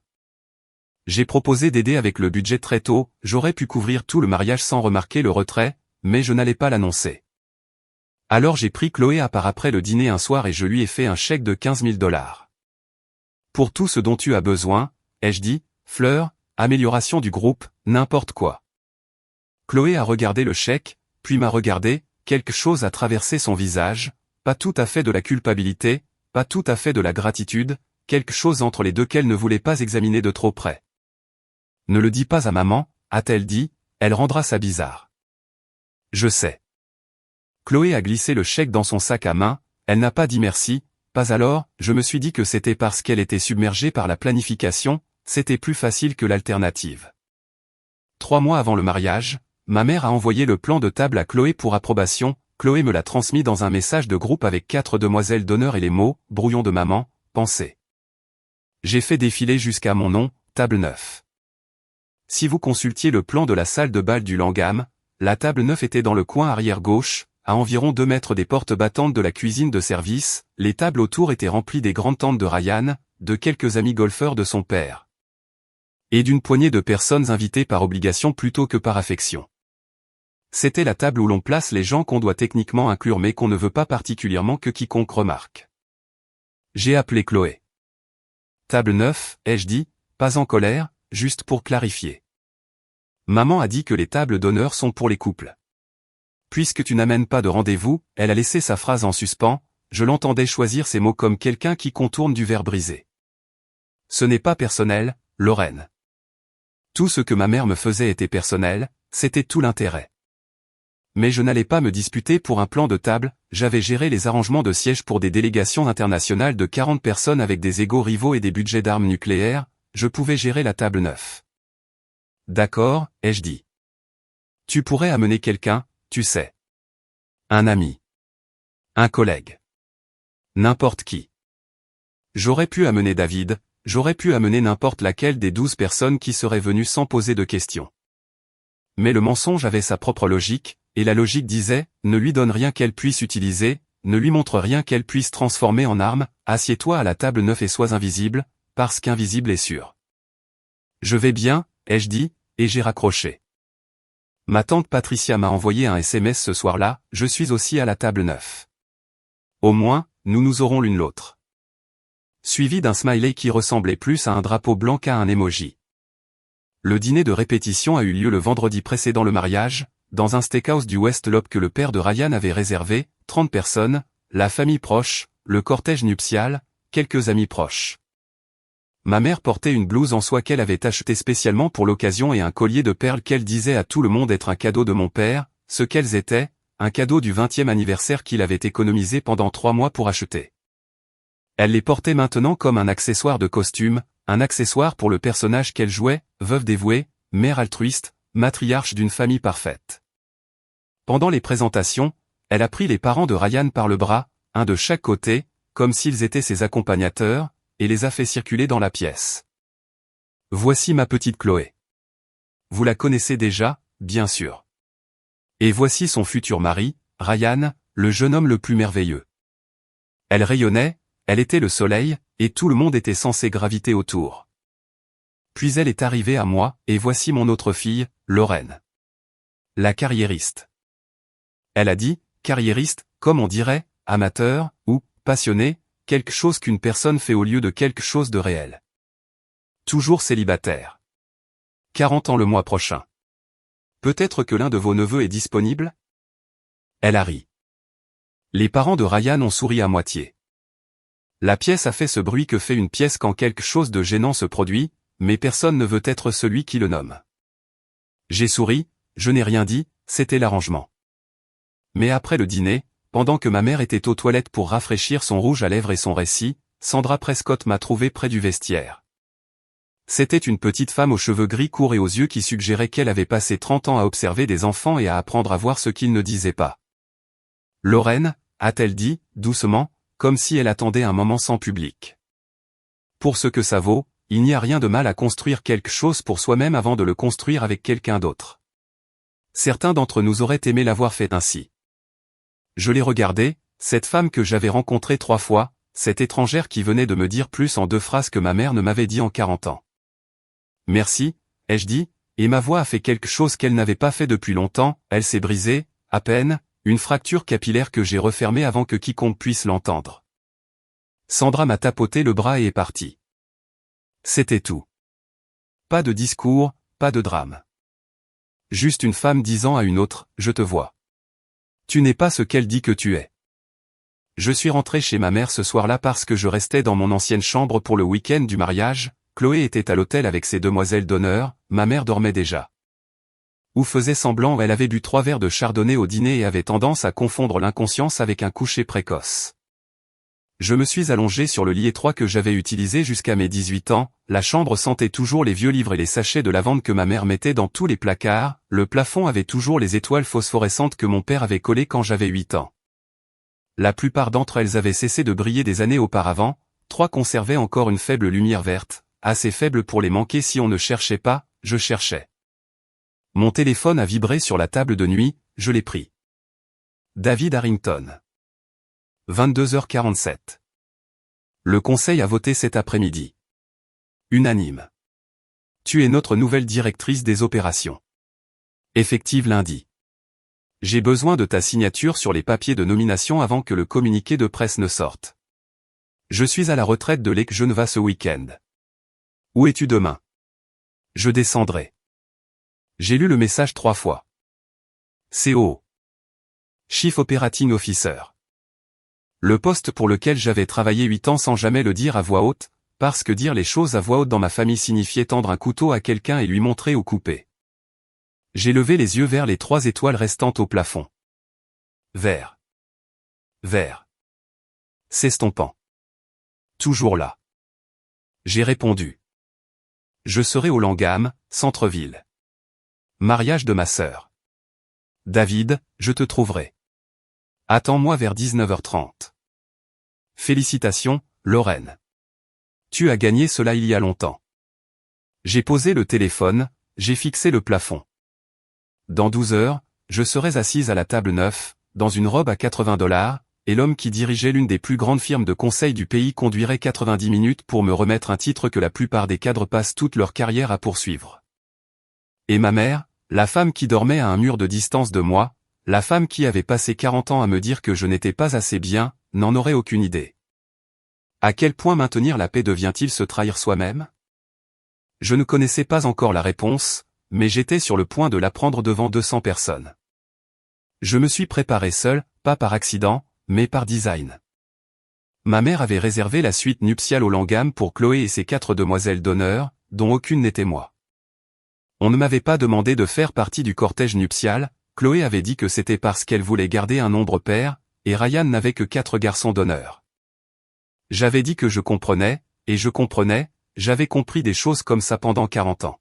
J'ai proposé d'aider avec le budget très tôt, j'aurais pu couvrir tout le mariage sans remarquer le retrait, mais je n'allais pas l'annoncer. Alors j'ai pris Chloé à part après le dîner un soir et je lui ai fait un chèque de 15 000 $. Pour tout ce dont tu as besoin, ai-je dit, fleurs, amélioration du groupe, n'importe quoi. Chloé a regardé le chèque, puis m'a regardé, quelque chose a traversé son visage, pas tout à fait de la culpabilité, pas tout à fait de la gratitude, quelque chose entre les deux qu'elle ne voulait pas examiner de trop près. Ne le dis pas à maman, a-t-elle dit, elle rendra ça bizarre. Je sais. Chloé a glissé le chèque dans son sac à main, elle n'a pas dit merci, pas alors, je me suis dit que c'était parce qu'elle était submergée par la planification, c'était plus facile que l'alternative. 3 mois avant le mariage, ma mère a envoyé le plan de table à Chloé pour approbation, Chloé me l'a transmis dans un message de groupe avec 4 demoiselles d'honneur et les mots, brouillon de maman, pensée. J'ai fait défiler jusqu'à mon nom, table 9. Si vous consultiez le plan de la salle de bal du Langham, la table 9 était dans le coin arrière gauche, à environ 2 mètres des portes battantes de la cuisine de service, les tables autour étaient remplies des grandes tantes de Ryan, de quelques amis golfeurs de son père. Et d'une poignée de personnes invitées par obligation plutôt que par affection. C'était la table où l'on place les gens qu'on doit techniquement inclure mais qu'on ne veut pas particulièrement que quiconque remarque. J'ai appelé Chloé. Table 9, ai-je dit, pas en colère, juste pour clarifier. Maman a dit que les tables d'honneur sont pour les couples. Puisque tu n'amènes pas de rendez-vous, elle a laissé sa phrase en suspens, je l'entendais choisir ces mots comme quelqu'un qui contourne du verre brisé. Ce n'est pas personnel, Lorraine. Tout ce que ma mère me faisait était personnel, c'était tout l'intérêt. Mais je n'allais pas me disputer pour un plan de table, j'avais géré les arrangements de sièges pour des délégations internationales de 40 personnes avec des égaux rivaux et des budgets d'armes nucléaires, je pouvais gérer la table 9. D'accord, ai-je dit. Tu pourrais amener quelqu'un, tu sais. Un ami. Un collègue. N'importe qui. J'aurais pu amener David, j'aurais pu amener n'importe laquelle des 12 personnes qui seraient venues sans poser de questions. Mais le mensonge avait sa propre logique, et la logique disait, ne lui donne rien qu'elle puisse utiliser, ne lui montre rien qu'elle puisse transformer en arme, assieds-toi à la table 9 et sois invisible, parce qu'invisible est sûr. Je vais bien, ai-je dit, et j'ai raccroché. Ma tante Patricia m'a envoyé un SMS ce soir-là, je suis aussi à la table 9. Au moins, nous aurons l'une l'autre. Suivi d'un smiley qui ressemblait plus à un drapeau blanc qu'à un emoji. Le dîner de répétition a eu lieu le vendredi précédent le mariage, dans un steakhouse du West Loop que le père de Ryan avait réservé, 30 personnes, la famille proche, le cortège nuptial, quelques amis proches. Ma mère portait une blouse en soie qu'elle avait achetée spécialement pour l'occasion et un collier de perles qu'elle disait à tout le monde être un cadeau de mon père, ce qu'elles étaient, un cadeau du 20e anniversaire qu'il avait économisé pendant 3 mois pour acheter. Elle les portait maintenant comme un accessoire de costume, un accessoire pour le personnage qu'elle jouait, veuve dévouée, mère altruiste, matriarche d'une famille parfaite. Pendant les présentations, elle a pris les parents de Ryan par le bras, un de chaque côté, comme s'ils étaient ses accompagnateurs, et les a fait circuler dans la pièce. Voici ma petite Chloé. Vous la connaissez déjà, bien sûr. Et voici son futur mari, Ryan, le jeune homme le plus merveilleux. Elle rayonnait, elle était le soleil, et tout le monde était censé graviter autour. Puis elle est arrivée à moi, et voici mon autre fille, Lorraine. La carriériste. Elle a dit, carriériste, comme on dirait, amateur, ou, passionné, quelque chose qu'une personne fait au lieu de quelque chose de réel. Toujours célibataire. 40 ans le mois prochain. Peut-être que l'un de vos neveux est disponible? Elle a ri. Les parents de Ryan ont souri à moitié. La pièce a fait ce bruit que fait une pièce quand quelque chose de gênant se produit, mais personne ne veut être celui qui le nomme. J'ai souri, je n'ai rien dit, c'était l'arrangement. Mais après le dîner, pendant que ma mère était aux toilettes pour rafraîchir son rouge à lèvres et son récit, Sandra Prescott m'a trouvé près du vestiaire. C'était une petite femme aux cheveux gris courts et aux yeux qui suggérait qu'elle avait passé 30 ans à observer des enfants et à apprendre à voir ce qu'ils ne disaient pas. Lorraine, a-t-elle dit, doucement, comme si elle attendait un moment sans public. Pour ce que ça vaut, il n'y a rien de mal à construire quelque chose pour soi-même avant de le construire avec quelqu'un d'autre. Certains d'entre nous auraient aimé l'avoir fait ainsi. Je l'ai regardée, cette femme que j'avais rencontrée 3 fois, cette étrangère qui venait de me dire plus en 2 phrases que ma mère ne m'avait dit en 40 ans. Merci, ai-je dit, et ma voix a fait quelque chose qu'elle n'avait pas fait depuis longtemps, elle s'est brisée, à peine, une fracture capillaire que j'ai refermée avant que quiconque puisse l'entendre. Sandra m'a tapoté le bras et est partie. C'était tout. Pas de discours, pas de drame. Juste une femme disant à une autre, je te vois. Tu n'es pas ce qu'elle dit que tu es. Je suis rentré chez ma mère ce soir-là parce que je restais dans mon ancienne chambre pour le week-end du mariage, Chloé était à l'hôtel avec ses demoiselles d'honneur, ma mère dormait déjà. Ou faisait semblant, elle avait bu 3 verres de chardonnay au dîner et avait tendance à confondre l'inconscience avec un coucher précoce. Je me suis allongé sur le lit étroit que j'avais utilisé jusqu'à mes 18 ans, la chambre sentait toujours les vieux livres et les sachets de lavande que ma mère mettait dans tous les placards, le plafond avait toujours les étoiles phosphorescentes que mon père avait collées quand j'avais 8 ans. La plupart d'entre elles avaient cessé de briller des années auparavant, 3 conservaient encore une faible lumière verte, assez faible pour les manquer si on ne cherchait pas, je cherchais. Mon téléphone a vibré sur la table de nuit, je l'ai pris. David Harrington. 22h47. Le conseil a voté cet après-midi. Unanime. Tu es notre nouvelle directrice des opérations. Effective lundi. J'ai besoin de ta signature sur les papiers de nomination avant que le communiqué de presse ne sorte. Je suis à la retraite de l'EC Geneva ce week-end. Où es-tu demain? Je descendrai. J'ai lu le message 3 fois. CO. Chief Operating Officer. Le poste pour lequel j'avais travaillé 8 ans sans jamais le dire à voix haute, parce que dire les choses à voix haute dans ma famille signifiait tendre un couteau à quelqu'un et lui montrer où couper. J'ai levé les yeux vers les 3 étoiles restantes au plafond. Vert. Vert. S'estompant. Toujours là. J'ai répondu. Je serai au Langham, centre-ville. Mariage de ma sœur. David, je te trouverai. Attends-moi vers 19h30. Félicitations, Lorraine. Tu as gagné cela il y a longtemps. J'ai posé le téléphone, j'ai fixé le plafond. Dans 12 heures, je serais assise à la table 9, dans une robe à $80, et l'homme qui dirigeait l'une des plus grandes firmes de conseil du pays conduirait 90 minutes pour me remettre un titre que la plupart des cadres passent toute leur carrière à poursuivre. Et ma mère, la femme qui dormait à un mur de distance de moi, la femme qui avait passé 40 ans à me dire que je n'étais pas assez bien, n'en aurait aucune idée. À quel point maintenir la paix devient-il se trahir soi-même? Je ne connaissais pas encore la réponse, mais j'étais sur le point de l'apprendre devant 200 personnes. Je me suis préparé seul, pas par accident, mais par design. Ma mère avait réservé la suite nuptiale au Langham pour Chloé et ses 4 demoiselles d'honneur, dont aucune n'était moi. On ne m'avait pas demandé de faire partie du cortège nuptial, Chloé avait dit que c'était parce qu'elle voulait garder un nombre pair, et Ryan n'avait que 4 garçons d'honneur. J'avais dit que je comprenais, et je comprenais, j'avais compris des choses comme ça pendant 40 ans.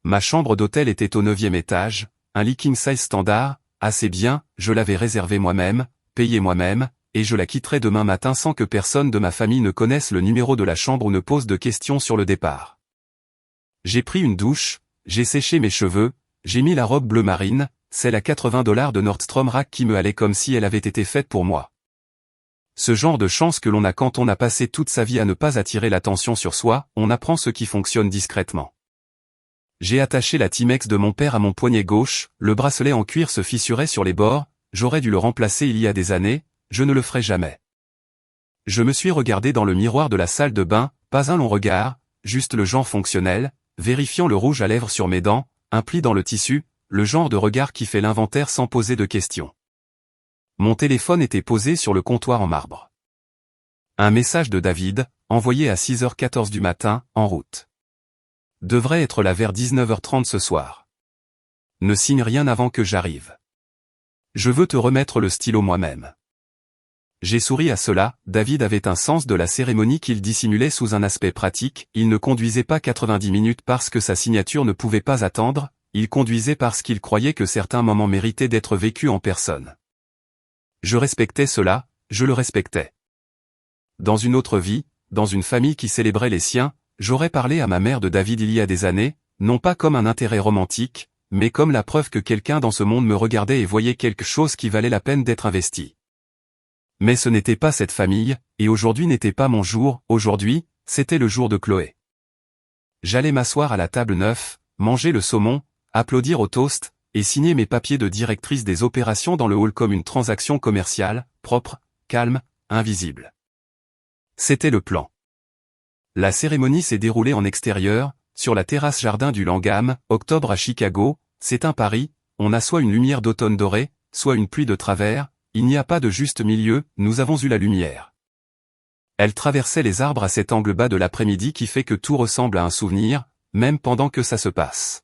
Ma chambre d'hôtel était au 9e étage, un lit king size standard, assez bien, je l'avais réservé moi-même, payé moi-même, et je la quitterai demain matin sans que personne de ma famille ne connaisse le numéro de la chambre ou ne pose de questions sur le départ. J'ai pris une douche, j'ai séché mes cheveux, j'ai mis la robe bleu marine, celle à $80 de Nordstrom Rack qui me allait comme si elle avait été faite pour moi. Ce genre de chance que l'on a quand on a passé toute sa vie à ne pas attirer l'attention sur soi, on apprend ce qui fonctionne discrètement. J'ai attaché la Timex de mon père à mon poignet gauche, le bracelet en cuir se fissurait sur les bords, j'aurais dû le remplacer il y a des années, je ne le ferai jamais. Je me suis regardé dans le miroir de la salle de bain, pas un long regard, juste le genre fonctionnel, vérifiant le rouge à lèvres sur mes dents, un pli dans le tissu, le genre de regard qui fait l'inventaire sans poser de questions. Mon téléphone était posé sur le comptoir en marbre. Un message de David, envoyé à 6h14 du matin, en route. Devrait être là vers 19h30 ce soir. Ne signe rien avant que j'arrive. Je veux te remettre le stylo moi-même. J'ai souri à cela, David avait un sens de la cérémonie qu'il dissimulait sous un aspect pratique, il ne conduisait pas 90 minutes parce que sa signature ne pouvait pas attendre, il conduisait parce qu'il croyait que certains moments méritaient d'être vécus en personne. Je respectais cela, je le respectais. Dans une autre vie, dans une famille qui célébrait les siens, j'aurais parlé à ma mère de David il y a des années, non pas comme un intérêt romantique, mais comme la preuve que quelqu'un dans ce monde me regardait et voyait quelque chose qui valait la peine d'être investi. Mais ce n'était pas cette famille, et aujourd'hui n'était pas mon jour, aujourd'hui, c'était le jour de Chloé. J'allais m'asseoir à la table 9, manger le saumon, applaudir au toast, et signer mes papiers de directrice des opérations dans le hall comme une transaction commerciale, propre, calme, invisible. C'était le plan. La cérémonie s'est déroulée en extérieur, sur la terrasse jardin du Langham, octobre à Chicago, c'est un pari, on a soit une lumière d'automne dorée, soit une pluie de travers, il n'y a pas de juste milieu, nous avons eu la lumière. Elle traversait les arbres à cet angle bas de l'après-midi qui fait que tout ressemble à un souvenir, même pendant que ça se passe.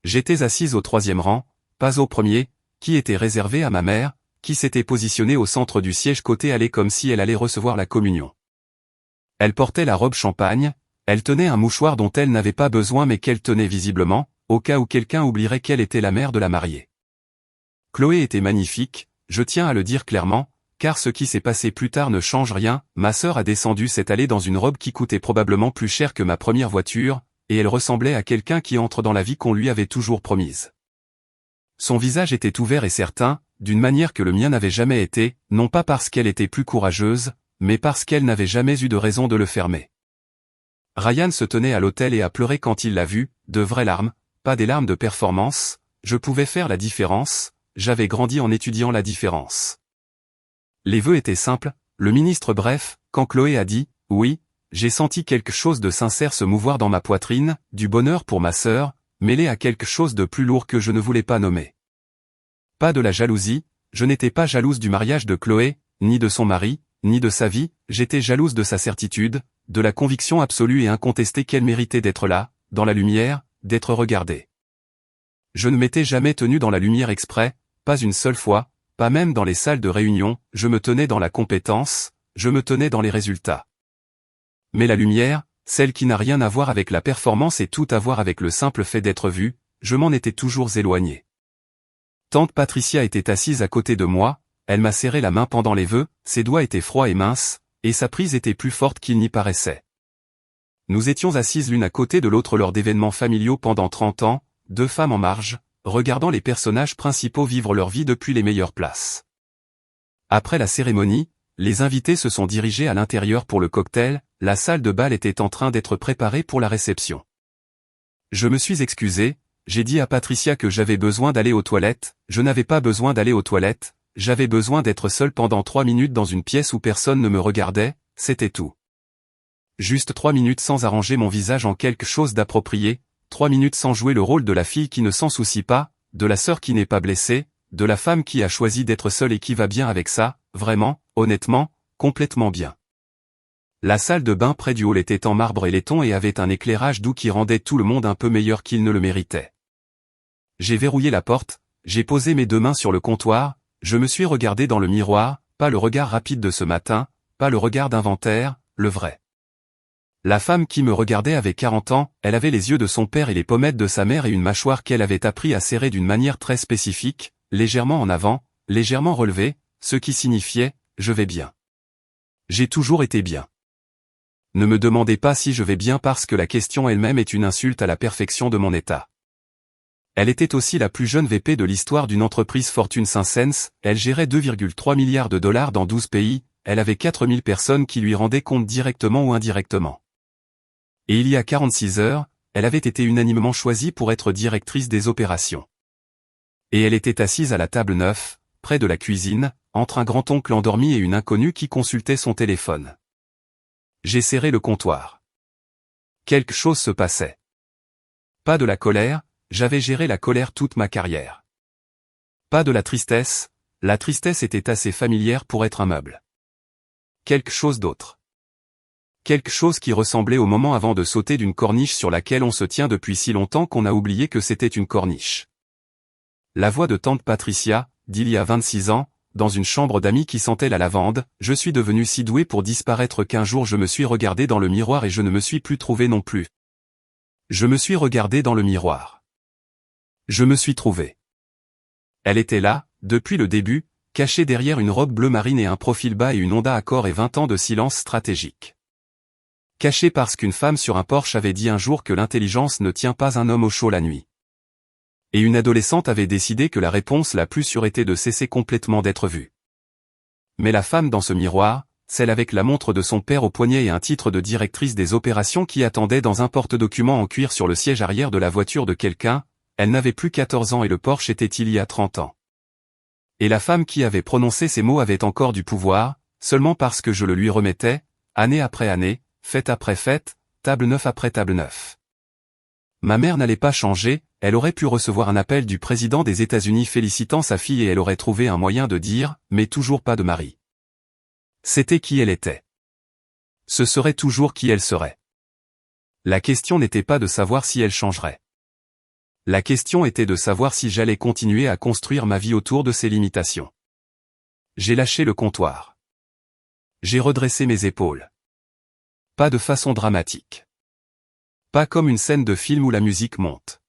J'étais assise au 3e rang, pas au premier, qui était réservé à ma mère, qui s'était positionnée au centre du siège côté allée comme si elle allait recevoir la communion. Elle portait la robe champagne, elle tenait un mouchoir dont elle n'avait pas besoin mais qu'elle tenait visiblement, au cas où quelqu'un oublierait qu'elle était la mère de la mariée. Chloé était magnifique, je tiens à le dire clairement, car ce qui s'est passé plus tard ne change rien, ma sœur a descendu cette allée dans une robe qui coûtait probablement plus cher que ma première voiture, et elle ressemblait à quelqu'un qui entre dans la vie qu'on lui avait toujours promise. Son visage était ouvert et certain, d'une manière que le mien n'avait jamais été, non pas parce qu'elle était plus courageuse, mais parce qu'elle n'avait jamais eu de raison de le fermer. Ryan se tenait à l'autel et a pleuré quand il l'a vue, de vraies larmes, pas des larmes de performance, je pouvais faire la différence, j'avais grandi en étudiant la différence. Les vœux étaient simples, le ministre bref, quand Chloé a dit « oui », j'ai senti quelque chose de sincère se mouvoir dans ma poitrine, du bonheur pour ma sœur, mêlé à quelque chose de plus lourd que je ne voulais pas nommer. Pas de la jalousie, je n'étais pas jalouse du mariage de Chloé, ni de son mari, ni de sa vie, j'étais jalouse de sa certitude, de la conviction absolue et incontestée qu'elle méritait d'être là, dans la lumière, d'être regardée. Je ne m'étais jamais tenu dans la lumière exprès, pas une seule fois, pas même dans les salles de réunion, je me tenais dans la compétence, je me tenais dans les résultats. Mais la lumière, celle qui n'a rien à voir avec la performance et tout à voir avec le simple fait d'être vu, je m'en étais toujours éloigné. Tante Patricia était assise à côté de moi, elle m'a serré la main pendant les vœux, ses doigts étaient froids et minces, et sa prise était plus forte qu'il n'y paraissait. Nous étions assises l'une à côté de l'autre lors d'événements familiaux pendant 30 ans, deux femmes en marge, regardant les personnages principaux vivre leur vie depuis les meilleures places. Après la cérémonie, les invités se sont dirigés à l'intérieur pour le cocktail, la salle de bal était en train d'être préparée pour la réception. Je me suis excusé, j'ai dit à Patricia que j'avais besoin d'aller aux toilettes, je n'avais pas besoin d'aller aux toilettes, j'avais besoin d'être seul pendant 3 minutes dans une pièce où personne ne me regardait, c'était tout. Juste 3 minutes sans arranger mon visage en quelque chose d'approprié, 3 minutes sans jouer le rôle de la fille qui ne s'en soucie pas, de la sœur qui n'est pas blessée, de la femme qui a choisi d'être seule et qui va bien avec ça, vraiment, honnêtement, complètement bien. La salle de bain près du hall était en marbre et laiton et avait un éclairage doux qui rendait tout le monde un peu meilleur qu'il ne le méritait. J'ai verrouillé la porte, j'ai posé mes 2 mains sur le comptoir, je me suis regardé dans le miroir, pas le regard rapide de ce matin, pas le regard d'inventaire, le vrai. La femme qui me regardait avait 40 ans, elle avait les yeux de son père et les pommettes de sa mère et une mâchoire qu'elle avait appris à serrer d'une manière très spécifique, légèrement en avant, légèrement relevée, ce qui signifiait « je vais bien ». J'ai toujours été bien. Ne me demandez pas si je vais bien parce que la question elle-même est une insulte à la perfection de mon état. Elle était aussi la plus jeune VP de l'histoire d'une entreprise Fortune 500, elle gérait 2,3 milliards de dollars dans 12 pays, elle avait 4000 personnes qui lui rendaient compte directement ou indirectement. Et il y a 46 heures, elle avait été unanimement choisie pour être directrice des opérations. Et elle était assise à la table 9, près de la cuisine, entre un grand-oncle endormi et une inconnue qui consultait son téléphone. J'ai serré le comptoir. Quelque chose se passait. Pas de la colère, j'avais géré la colère toute ma carrière. Pas de la tristesse était assez familière pour être un meuble. Quelque chose d'autre. Quelque chose qui ressemblait au moment avant de sauter d'une corniche sur laquelle on se tient depuis si longtemps qu'on a oublié que c'était une corniche. La voix de tante Patricia, d'il y a 26 ans, dans une chambre d'amis qui sentait la lavande, je suis devenu si doué pour disparaître qu'un jour je me suis regardé dans le miroir et je ne me suis plus trouvé non plus. Je me suis regardé dans le miroir. Je me suis trouvé. Elle était là, depuis le début, cachée derrière une robe bleu marine et un profil bas et une Honda Accord et 20 ans de silence stratégique. Caché parce qu'une femme sur un porche avait dit un jour que l'intelligence ne tient pas un homme au chaud la nuit. Et une adolescente avait décidé que la réponse la plus sûre était de cesser complètement d'être vue. Mais la femme dans ce miroir, celle avec la montre de son père au poignet et un titre de directrice des opérations qui attendait dans un porte-document en cuir sur le siège arrière de la voiture de quelqu'un, elle n'avait plus 14 ans et le Porsche était il y a 30 ans. Et la femme qui avait prononcé ces mots avait encore du pouvoir, seulement parce que je le lui remettais, année après année, fête après fête, table neuf après table neuf. Ma mère n'allait pas changer, elle aurait pu recevoir un appel du président des États-Unis félicitant sa fille et elle aurait trouvé un moyen de dire, mais toujours pas de mari. C'était qui elle était. Ce serait toujours qui elle serait. La question n'était pas de savoir si elle changerait. La question était de savoir si j'allais continuer à construire ma vie autour de ses limitations. J'ai lâché le comptoir. J'ai redressé mes épaules. Pas de façon dramatique. Pas comme une scène de film où la musique monte.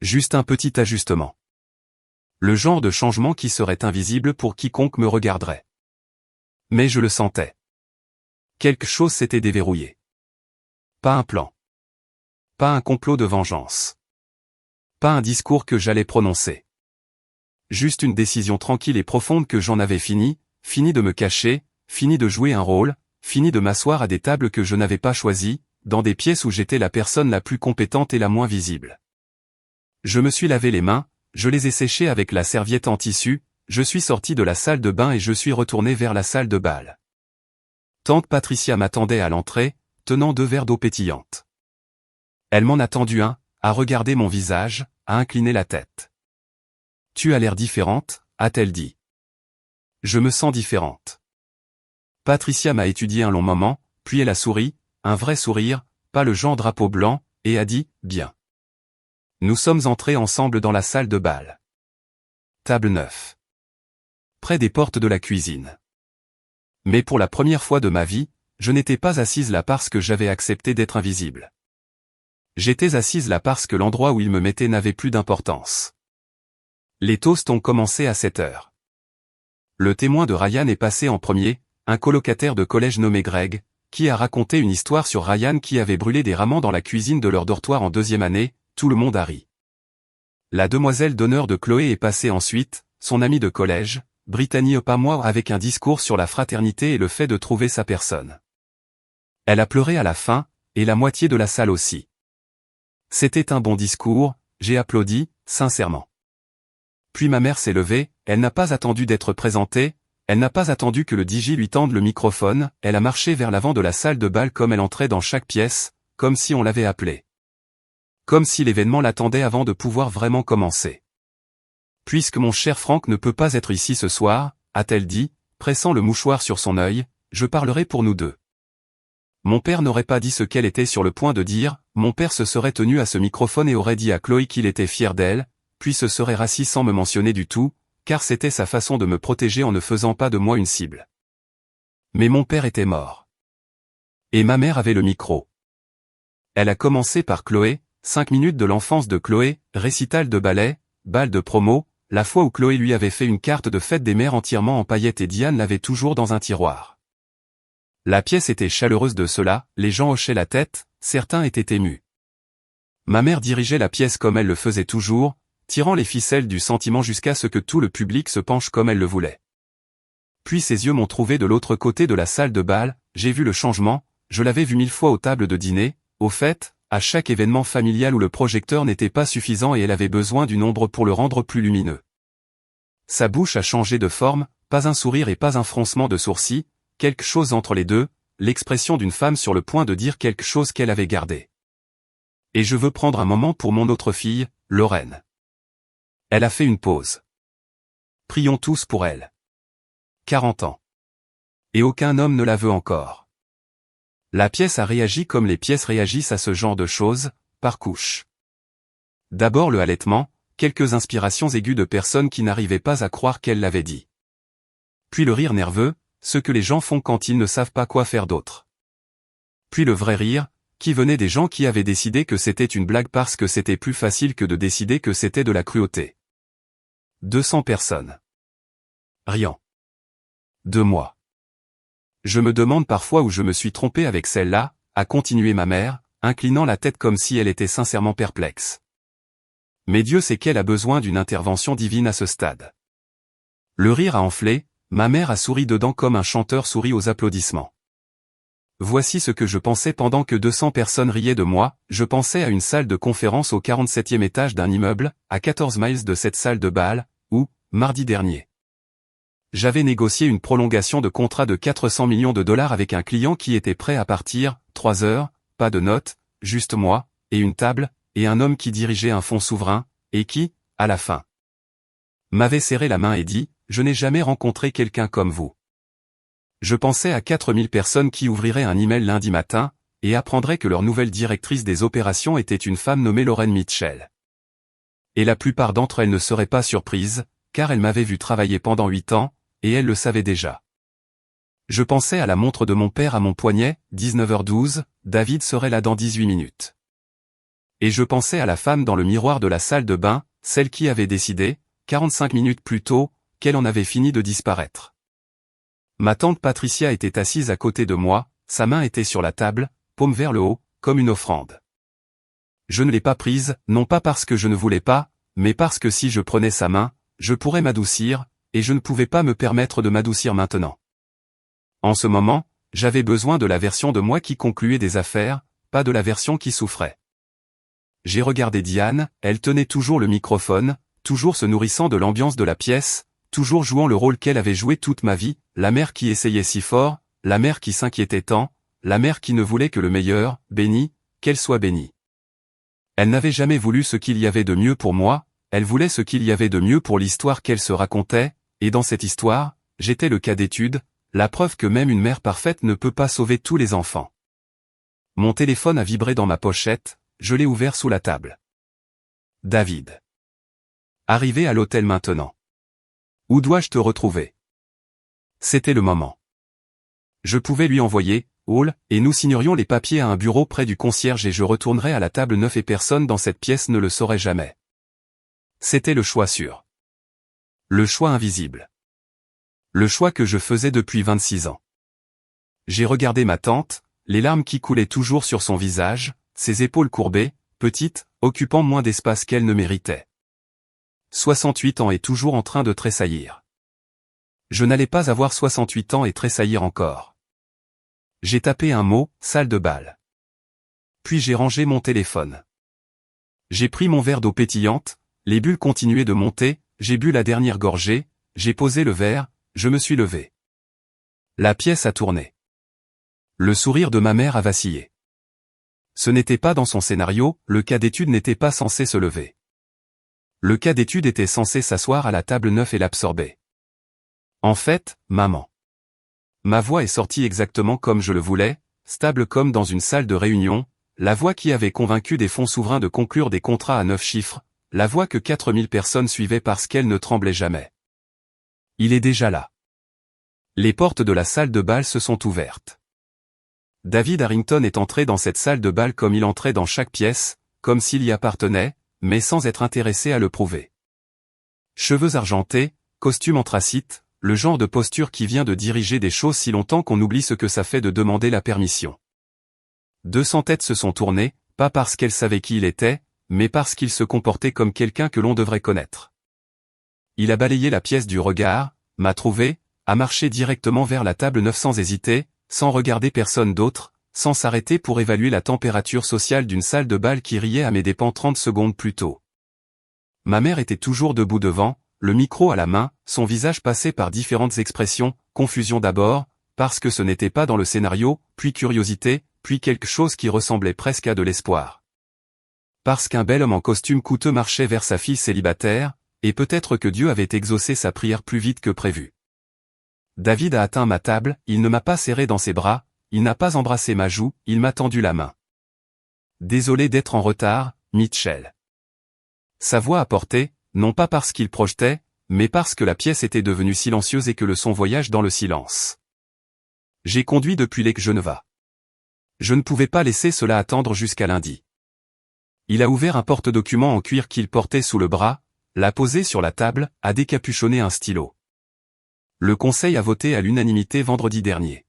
Juste un petit ajustement. Le genre de changement qui serait invisible pour quiconque me regarderait. Mais je le sentais. Quelque chose s'était déverrouillé. Pas un plan. Pas un complot de vengeance. Pas un discours que j'allais prononcer. Juste une décision tranquille et profonde que j'en avais fini de me cacher, fini de jouer un rôle, fini de m'asseoir à des tables que je n'avais pas choisies, dans des pièces où j'étais la personne la plus compétente et la moins visible. Je me suis lavé les mains, je les ai séchées avec la serviette en tissu, je suis sorti de la salle de bain et je suis retourné vers la salle de bal. Tante Patricia m'attendait à l'entrée, tenant 2 verres d'eau pétillante. Elle m'en a tendu un, a regardé mon visage, a incliné la tête. « Tu as l'air différente », a-t-elle dit. « Je me sens différente. » Patricia m'a étudié un long moment, puis elle a souri, un vrai sourire, pas le genre drapeau blanc, et a dit « Bien ». Nous sommes entrés ensemble dans la salle de bal. Table 9. Près des portes de la cuisine. Mais pour la première fois de ma vie, je n'étais pas assise là parce que j'avais accepté d'être invisible. J'étais assise là parce que l'endroit où il me mettait n'avait plus d'importance. Les toasts ont commencé à 7 heures. Le témoin de Ryan est passé en premier, un colocataire de collège nommé Greg, qui a raconté une histoire sur Ryan qui avait brûlé des ramans dans la cuisine de leur dortoir en 2e année, tout le monde a ri. La demoiselle d'honneur de Chloé est passée ensuite, son amie de collège, Brittany Opamoire avec un discours sur la fraternité et le fait de trouver sa personne. Elle a pleuré à la fin, et la moitié de la salle aussi. C'était un bon discours, j'ai applaudi, sincèrement. Puis ma mère s'est levée, elle n'a pas attendu d'être présentée, elle n'a pas attendu que le DJ lui tende le microphone, elle a marché vers l'avant de la salle de bal comme elle entrait dans chaque pièce, comme si on l'avait appelée. Comme si l'événement l'attendait avant de pouvoir vraiment commencer. Puisque mon cher Franck ne peut pas être ici ce soir, a-t-elle dit, pressant le mouchoir sur son œil, je parlerai pour nous deux. Mon père n'aurait pas dit ce qu'elle était sur le point de dire, mon père se serait tenu à ce microphone et aurait dit à Chloé qu'il était fier d'elle, puis se serait rassis sans me mentionner du tout, car c'était sa façon de me protéger en ne faisant pas de moi une cible. Mais mon père était mort. Et ma mère avait le micro. Elle a commencé par Chloé, 5 minutes de l'enfance de Chloé, récital de ballet, bal de promo, la fois où Chloé lui avait fait une carte de fête des mères entièrement en paillettes et Diane l'avait toujours dans un tiroir. La pièce était chaleureuse de cela, les gens hochaient la tête, certains étaient émus. Ma mère dirigeait la pièce comme elle le faisait toujours, tirant les ficelles du sentiment jusqu'à ce que tout le public se penche comme elle le voulait. Puis ses yeux m'ont trouvé de l'autre côté de la salle de bal, j'ai vu le changement, je l'avais vu 1000 fois aux tables de dîner, au fait, à chaque événement familial où le projecteur n'était pas suffisant et elle avait besoin d'une ombre pour le rendre plus lumineux. Sa bouche a changé de forme, pas un sourire et pas un froncement de sourcils, quelque chose entre les deux, l'expression d'une femme sur le point de dire quelque chose qu'elle avait gardé. Et je veux prendre un moment pour mon autre fille, Lorraine. Elle a fait une pause. Prions tous pour elle. 40 ans. Et aucun homme ne la veut encore. La pièce a réagi comme les pièces réagissent à ce genre de choses, par couches. D'abord le halètement, quelques inspirations aiguës de personnes qui n'arrivaient pas à croire qu'elle l'avait dit. Puis le rire nerveux, ce que les gens font quand ils ne savent pas quoi faire d'autre. Puis le vrai rire, qui venait des gens qui avaient décidé que c'était une blague parce que c'était plus facile que de décider que c'était de la cruauté. 200 personnes. Riant. De moi. Je me demande parfois où je me suis trompé avec celle-là, a continué ma mère, inclinant la tête comme si elle était sincèrement perplexe. Mais Dieu sait qu'elle a besoin d'une intervention divine à ce stade. Le rire a enflé, ma mère a souri dedans comme un chanteur sourit aux applaudissements. Voici ce que je pensais pendant que 200 personnes riaient de moi, je pensais à une salle de conférence au 47e étage d'un immeuble, à 14 miles de cette salle de bal, où, mardi dernier, j'avais négocié une prolongation de contrat de 400 millions de dollars avec un client qui était prêt à partir, 3 heures, pas de notes, juste moi, et une table, et un homme qui dirigeait un fonds souverain, et qui, à la fin, m'avait serré la main et dit, « Je n'ai jamais rencontré quelqu'un comme vous. » Je pensais à 4000 personnes qui ouvriraient un email lundi matin, et apprendraient que leur nouvelle directrice des opérations était une femme nommée Lauren Mitchell. Et la plupart d'entre elles ne seraient pas surprises, car elles m'avaient vu travailler pendant 8 ans, et elles le savaient déjà. Je pensais à la montre de mon père à mon poignet, 19h12, David serait là dans 18 minutes. Et je pensais à la femme dans le miroir de la salle de bain, celle qui avait décidé, 45 minutes plus tôt, qu'elle en avait fini de disparaître. Ma tante Patricia était assise à côté de moi, sa main était sur la table, paume vers le haut, comme une offrande. Je ne l'ai pas prise, non pas parce que je ne voulais pas, mais parce que si je prenais sa main, je pourrais m'adoucir, et je ne pouvais pas me permettre de m'adoucir maintenant. En ce moment, j'avais besoin de la version de moi qui concluait des affaires, pas de la version qui souffrait. J'ai regardé Diane, elle tenait toujours le microphone, toujours se nourrissant de l'ambiance de la pièce, toujours jouant le rôle qu'elle avait joué toute ma vie, la mère qui essayait si fort, la mère qui s'inquiétait tant, la mère qui ne voulait que le meilleur, bénie, qu'elle soit bénie. Elle n'avait jamais voulu ce qu'il y avait de mieux pour moi, elle voulait ce qu'il y avait de mieux pour l'histoire qu'elle se racontait, et dans cette histoire, j'étais le cas d'étude, la preuve que même une mère parfaite ne peut pas sauver tous les enfants. Mon téléphone a vibré dans ma pochette, je l'ai ouvert sous la table. David. Arrivé à l'hôtel maintenant. Où dois-je te retrouver? C'était le moment. Je pouvais lui envoyer, Hall, et nous signerions les papiers à un bureau près du concierge et je retournerais à la table 9 et personne dans cette pièce ne le saurait jamais. C'était le choix sûr. Le choix invisible. Le choix que je faisais depuis 26 ans. J'ai regardé ma tante, les larmes qui coulaient toujours sur son visage, ses épaules courbées, petites, occupant moins d'espace qu'elle ne méritait. 68 ans et toujours en train de tressaillir. Je n'allais pas avoir 68 ans et tressaillir encore. J'ai tapé un mot, salle de bal. Puis j'ai rangé mon téléphone. J'ai pris mon verre d'eau pétillante, les bulles continuaient de monter, j'ai bu la dernière gorgée, j'ai posé le verre, je me suis levé. La pièce a tourné. Le sourire de ma mère a vacillé. Ce n'était pas dans son scénario, le cas d'étude n'était pas censé se lever. Le cas d'étude était censé s'asseoir à la table 9 et l'absorber. En fait, maman. Ma voix est sortie exactement comme je le voulais, stable comme dans une salle de réunion, la voix qui avait convaincu des fonds souverains de conclure des contrats à 9 chiffres, la voix que 4000 personnes suivaient parce qu'elle ne tremblait jamais. Il est déjà là. Les portes de la salle de bal se sont ouvertes. David Harrington est entré dans cette salle de bal comme il entrait dans chaque pièce, comme s'il y appartenait, mais sans être intéressé à le prouver. Cheveux argentés, costume anthracite, le genre de posture qui vient de diriger des choses si longtemps qu'on oublie ce que ça fait de demander la permission. 200 têtes se sont tournées, pas parce qu'elles savaient qui il était, mais parce qu'il se comportait comme quelqu'un que l'on devrait connaître. Il a balayé la pièce du regard, m'a trouvé, a marché directement vers la table 9 sans hésiter, sans regarder personne d'autre, sans s'arrêter pour évaluer la température sociale d'une salle de bal qui riait à mes dépens 30 secondes plus tôt. Ma mère était toujours debout devant, le micro à la main, son visage passait par différentes expressions, confusion d'abord, parce que ce n'était pas dans le scénario, puis curiosité, puis quelque chose qui ressemblait presque à de l'espoir. Parce qu'un bel homme en costume coûteux marchait vers sa fille célibataire, et peut-être que Dieu avait exaucé sa prière plus vite que prévu. David a atteint ma table, il ne m'a pas serré dans ses bras, il n'a pas embrassé ma joue, il m'a tendu la main. Désolé d'être en retard, Mitchell. Sa voix a porté, non pas parce qu'il projetait, mais parce que la pièce était devenue silencieuse et que le son voyage dans le silence. J'ai conduit depuis Lake Geneva. Je ne pouvais pas laisser cela attendre jusqu'à lundi. Il a ouvert un porte-document en cuir qu'il portait sous le bras, l'a posé sur la table, a décapuchonné un stylo. Le conseil a voté à l'unanimité vendredi dernier.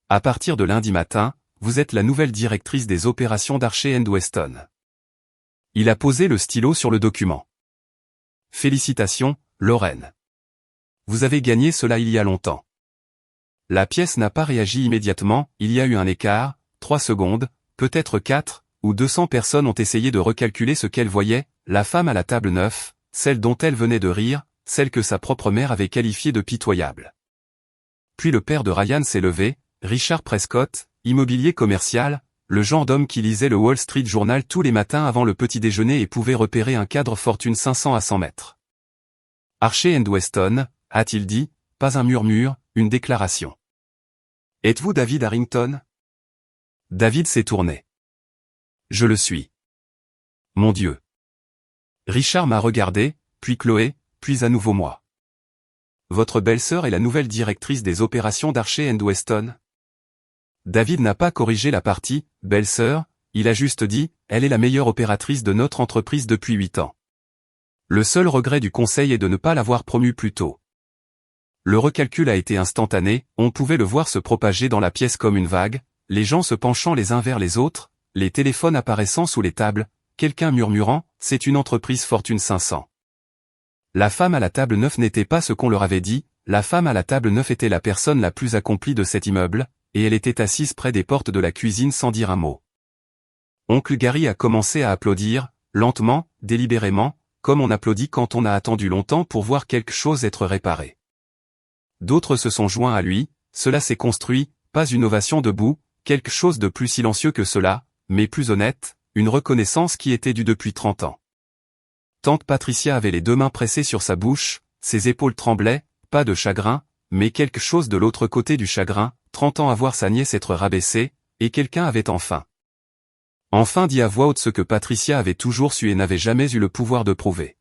À partir de lundi matin, vous êtes la nouvelle directrice des opérations d'Archer & Weston. Il a posé le stylo sur le document. Félicitations, Lorraine. Vous avez gagné cela il y a longtemps. La pièce n'a pas réagi immédiatement, il y a eu un écart, 3 secondes, peut-être 4, ou 200 personnes ont essayé de recalculer ce qu'elle voyait, la femme à la table 9, celle dont elle venait de rire, celle que sa propre mère avait qualifiée de pitoyable. Puis le père de Ryan s'est levé, Richard Prescott, immobilier commercial, le genre d'homme qui lisait le Wall Street Journal tous les matins avant le petit déjeuner et pouvait repérer un cadre fortune 500 à 100 mètres. Archer & Weston, a-t-il dit, pas un murmure, une déclaration. Êtes-vous David Harrington? David s'est tourné. Je le suis. Mon Dieu. Richard m'a regardé, puis Chloé, puis à nouveau moi. Votre belle-sœur est la nouvelle directrice des opérations d'Archer & Weston? David n'a pas corrigé la partie « belle-sœur », il a juste dit « elle est la meilleure opératrice de notre entreprise depuis 8 ans. Le seul regret du conseil est de ne pas l'avoir promue plus tôt. » Le recalcul a été instantané, on pouvait le voir se propager dans la pièce comme une vague, les gens se penchant les uns vers les autres, les téléphones apparaissant sous les tables, quelqu'un murmurant « c'est une entreprise fortune 500 ». La femme à la table 9 n'était pas ce qu'on leur avait dit, la femme à la table 9 était la personne la plus accomplie de cet immeuble, et elle était assise près des portes de la cuisine sans dire un mot. Oncle Gary a commencé à applaudir, lentement, délibérément, comme on applaudit quand on a attendu longtemps pour voir quelque chose être réparé. D'autres se sont joints à lui, cela s'est construit, pas une ovation debout, quelque chose de plus silencieux que cela, mais plus honnête, une reconnaissance qui était due depuis 30 ans. Tante Patricia avait les 2 mains pressées sur sa bouche, ses épaules tremblaient, pas de chagrin, mais quelque chose de l'autre côté du chagrin, 30 ans à voir sa nièce être rabaissée, et quelqu'un avait enfin dit à voix haute ce que Patricia avait toujours su et n'avait jamais eu le pouvoir de prouver.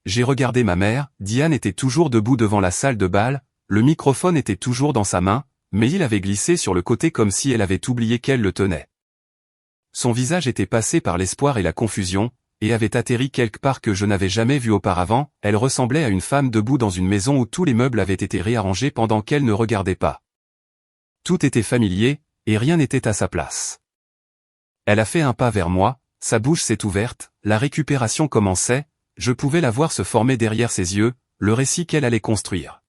J'ai regardé ma mère, Diane était toujours debout devant la salle de bal, le microphone était toujours dans sa main, mais il avait glissé sur le côté comme si elle avait oublié qu'elle le tenait. Son visage était passé par l'espoir et la confusion, et avait atterri quelque part que je n'avais jamais vu auparavant, elle ressemblait à une femme debout dans une maison où tous les meubles avaient été réarrangés pendant qu'elle ne regardait pas. Tout était familier, et rien n'était à sa place. Elle a fait un pas vers moi, sa bouche s'est ouverte, la récupération commençait, je pouvais la voir se former derrière ses yeux, le récit qu'elle allait construire.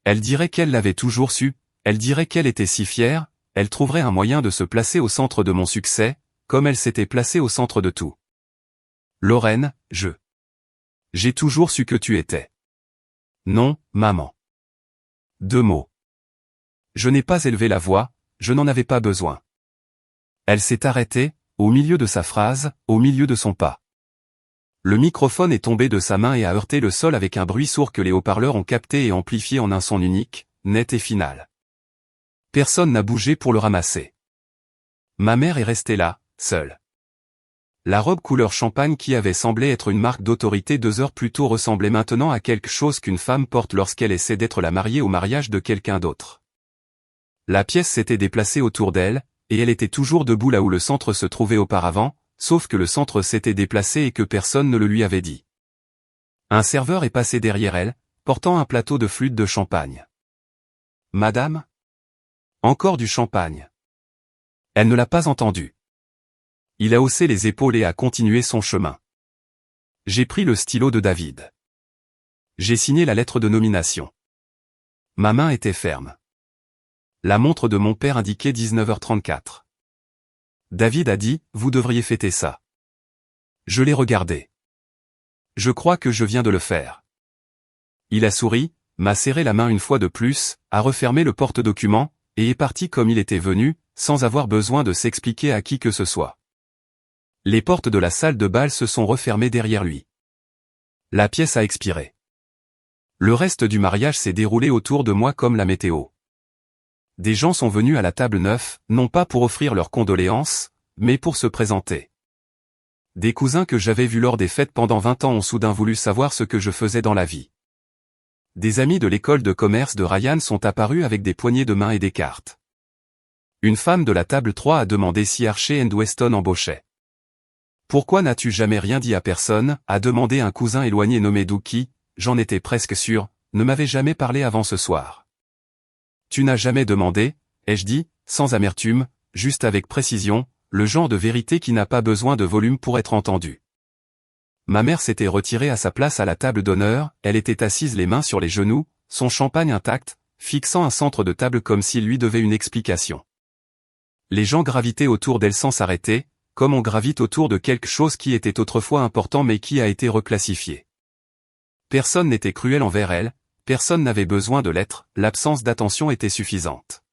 Elle dirait qu'elle l'avait toujours su, elle dirait qu'elle était si fière, elle trouverait un moyen de se placer au centre de mon succès, comme elle s'était placée au centre de tout. Lorraine, j'ai toujours su que tu étais. Non, maman. 2 mots. Je n'ai pas élevé la voix, je n'en avais pas besoin. Elle s'est arrêtée, au milieu de sa phrase, au milieu de son pas. Le microphone est tombé de sa main et a heurté le sol avec un bruit sourd que les haut-parleurs ont capté et amplifié en un son unique, net et final. Personne n'a bougé pour le ramasser. Ma mère est restée là, seule. La robe couleur champagne qui avait semblé être une marque d'autorité 2 heures plus tôt ressemblait maintenant à quelque chose qu'une femme porte lorsqu'elle essaie d'être la mariée au mariage de quelqu'un d'autre. La pièce s'était déplacée autour d'elle, et elle était toujours debout là où le centre se trouvait auparavant, sauf que le centre s'était déplacé et que personne ne le lui avait dit. Un serveur est passé derrière elle, portant un plateau de flûte de champagne. Madame? Encore du champagne. Elle ne l'a pas entendu. Il a haussé les épaules et a continué son chemin. J'ai pris le stylo de David. J'ai signé la lettre de nomination. Ma main était ferme. La montre de mon père indiquait 19h34. David a dit, vous devriez fêter ça. Je l'ai regardé. Je crois que je viens de le faire. Il a souri, m'a serré la main une fois de plus, a refermé le porte-document, et est parti comme il était venu, sans avoir besoin de s'expliquer à qui que ce soit. Les portes de la salle de bal se sont refermées derrière lui. La pièce a expiré. Le reste du mariage s'est déroulé autour de moi comme la météo. Des gens sont venus à la table 9, non pas pour offrir leurs condoléances, mais pour se présenter. Des cousins que j'avais vus lors des fêtes pendant 20 ans ont soudain voulu savoir ce que je faisais dans la vie. Des amis de l'école de commerce de Ryan sont apparus avec des poignées de main et des cartes. Une femme de la table 3 a demandé si Archer & Weston embauchait. Pourquoi n'as-tu jamais rien dit à personne, a demandé un cousin éloigné nommé Dookie, j'en étais presque sûr, ne m'avait jamais parlé avant ce soir. Tu n'as jamais demandé, ai-je dit, sans amertume, juste avec précision, le genre de vérité qui n'a pas besoin de volume pour être entendue. Ma mère s'était retirée à sa place à la table d'honneur, elle était assise les mains sur les genoux, son champagne intact, fixant un centre de table comme s'il lui devait une explication. Les gens gravitaient autour d'elle sans s'arrêter, comme on gravite autour de quelque chose qui était autrefois important mais qui a été reclassifié. Personne n'était cruel envers elle, personne n'avait besoin de l'être, l'absence d'attention était suffisante.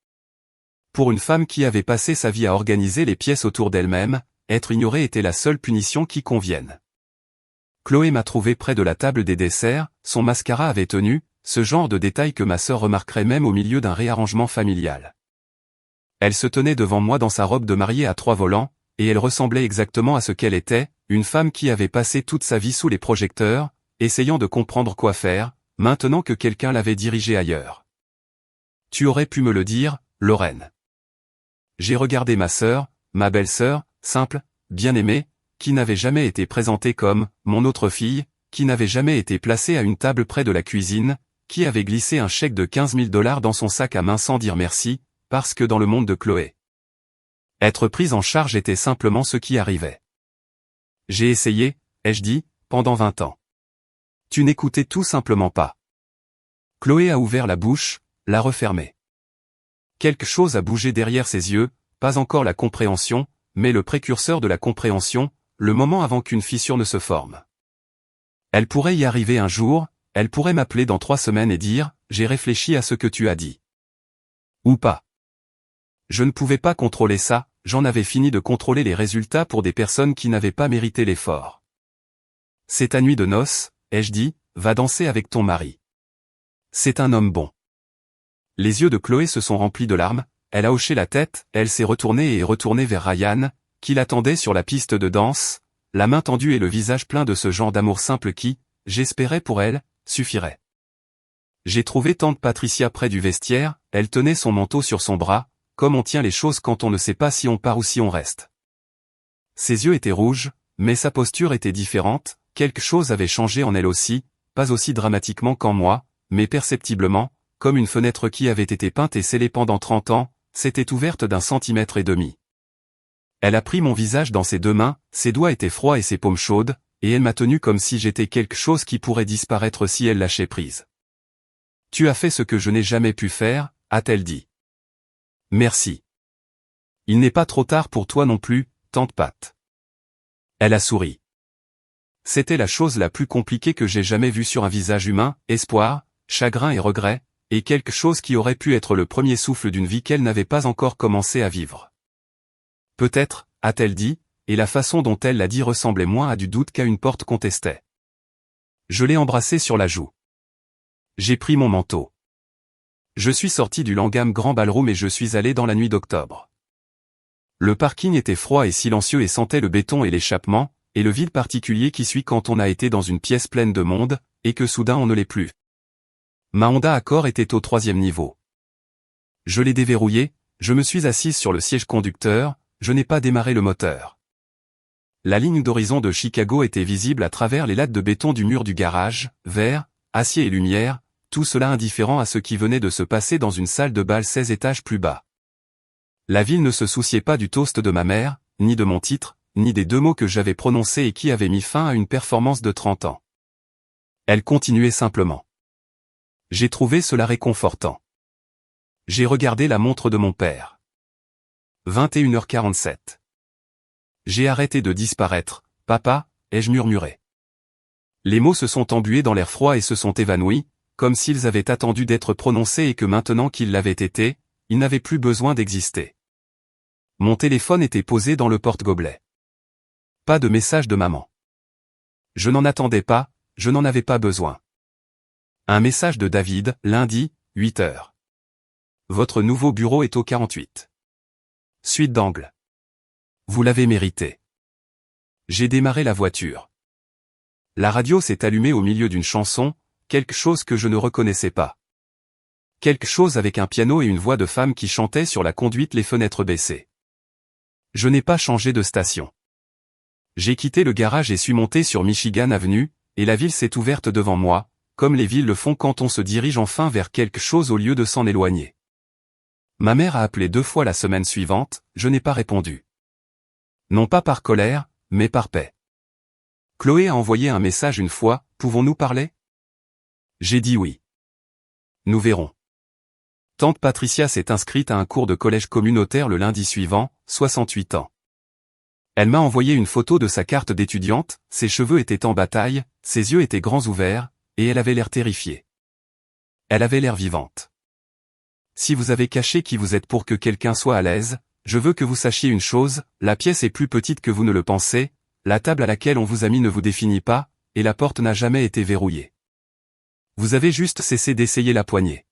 Pour une femme qui avait passé sa vie à organiser les pièces autour d'elle-même, être ignorée était la seule punition qui convienne. Chloé m'a trouvé près de la table des desserts, son mascara avait tenu, ce genre de détail que ma sœur remarquerait même au milieu d'un réarrangement familial. Elle se tenait devant moi dans sa robe de mariée à 3 volants, et elle ressemblait exactement à ce qu'elle était, une femme qui avait passé toute sa vie sous les projecteurs, essayant de comprendre quoi faire, maintenant que quelqu'un l'avait dirigée ailleurs. Tu aurais pu me le dire, Lorraine. J'ai regardé ma sœur, ma belle-sœur, simple, bien-aimée, qui n'avait jamais été présentée comme mon autre fille, qui n'avait jamais été placée à une table près de la cuisine, qui avait glissé un chèque de 15 000 $ dans son sac à main sans dire merci, parce que dans le monde de Chloé, être prise en charge était simplement ce qui arrivait. J'ai essayé, ai-je dit, pendant 20 ans. Tu n'écoutais tout simplement pas. Chloé a ouvert la bouche, l'a refermée. Quelque chose a bougé derrière ses yeux, pas encore la compréhension, mais le précurseur de la compréhension, le moment avant qu'une fissure ne se forme. Elle pourrait y arriver un jour, elle pourrait m'appeler dans 3 semaines et dire « J'ai réfléchi à ce que tu as dit ». Ou pas. Je ne pouvais pas contrôler ça, j'en avais fini de contrôler les résultats pour des personnes qui n'avaient pas mérité l'effort. C'est ta nuit de noces, ai-je dit, va danser avec ton mari. C'est un homme bon. Les yeux de Chloé se sont remplis de larmes, elle a hoché la tête, elle s'est retournée et est retournée vers Ryan, qui l'attendait sur la piste de danse, la main tendue et le visage plein de ce genre d'amour simple qui, j'espérais pour elle, suffirait. J'ai trouvé tante Patricia près du vestiaire, elle tenait son manteau sur son bras, comme on tient les choses quand on ne sait pas si on part ou si on reste. Ses yeux étaient rouges, mais sa posture était différente, quelque chose avait changé en elle aussi, pas aussi dramatiquement qu'en moi, mais perceptiblement, comme une fenêtre qui avait été peinte et scellée pendant 30 ans, s'était ouverte d'1,5 centimètre. Elle a pris mon visage dans ses 2 mains, ses doigts étaient froids et ses paumes chaudes, et elle m'a tenu comme si j'étais quelque chose qui pourrait disparaître si elle lâchait prise. « Tu as fait ce que je n'ai jamais pu faire », a-t-elle dit. « Merci. Il n'est pas trop tard pour toi non plus, tante Pat. » Elle a souri. C'était la chose la plus compliquée que j'ai jamais vue sur un visage humain, espoir, chagrin et regret, et quelque chose qui aurait pu être le premier souffle d'une vie qu'elle n'avait pas encore commencé à vivre. Peut-être, a-t-elle dit, et la façon dont elle l'a dit ressemblait moins à du doute qu'à une porte contestait. Je l'ai embrassée sur la joue. J'ai pris mon manteau. Je suis sorti du Langham Grand Ballroom et je suis allé dans la nuit d'octobre. Le parking était froid et silencieux et sentait le béton et l'échappement, et le vide particulier qui suit quand on a été dans une pièce pleine de monde, et que soudain on ne l'est plus. Ma Honda Accord était au 3e niveau. Je l'ai déverrouillé, je me suis assise sur le siège conducteur, je n'ai pas démarré le moteur. La ligne d'horizon de Chicago était visible à travers les lattes de béton du mur du garage, verre, acier et lumière, tout cela indifférent à ce qui venait de se passer dans une salle de bal 16 étages plus bas. La ville ne se souciait pas du toast de ma mère, ni de mon titre, ni des 2 mots que j'avais prononcés et qui avaient mis fin à une performance de 30 ans. Elle continuait simplement. J'ai trouvé cela réconfortant. J'ai regardé la montre de mon père. 21h47. J'ai arrêté de disparaître, papa, ai-je murmuré. Les mots se sont embués dans l'air froid et se sont évanouis, comme s'ils avaient attendu d'être prononcés et que maintenant qu'ils l'avaient été, ils n'avaient plus besoin d'exister. Mon téléphone était posé dans le porte-gobelet. Pas de message de maman. Je n'en attendais pas, je n'en avais pas besoin. Un message de David, lundi, 8h. Votre nouveau bureau est au 48. Suite d'angle. Vous l'avez mérité. J'ai démarré la voiture. La radio s'est allumée au milieu d'une chanson, quelque chose que je ne reconnaissais pas. Quelque chose avec un piano et une voix de femme qui chantait sur la conduite les fenêtres baissées. Je n'ai pas changé de station. J'ai quitté le garage et suis monté sur Michigan Avenue, et la ville s'est ouverte devant moi, comme les villes le font quand on se dirige enfin vers quelque chose au lieu de s'en éloigner. Ma mère a appelé 2 fois la semaine suivante, je n'ai pas répondu. Non pas par colère, mais par paix. Chloé a envoyé un message une fois, pouvons-nous parler? J'ai dit oui. Nous verrons. Tante Patricia s'est inscrite à un cours de collège communautaire le lundi suivant, 68 ans. Elle m'a envoyé une photo de sa carte d'étudiante, ses cheveux étaient en bataille, ses yeux étaient grands ouverts, et elle avait l'air terrifiée. Elle avait l'air vivante. Si vous avez caché qui vous êtes pour que quelqu'un soit à l'aise, je veux que vous sachiez une chose, la pièce est plus petite que vous ne le pensez, la table à laquelle on vous a mis ne vous définit pas, et la porte n'a jamais été verrouillée. Vous avez juste cessé d'essayer la poignée.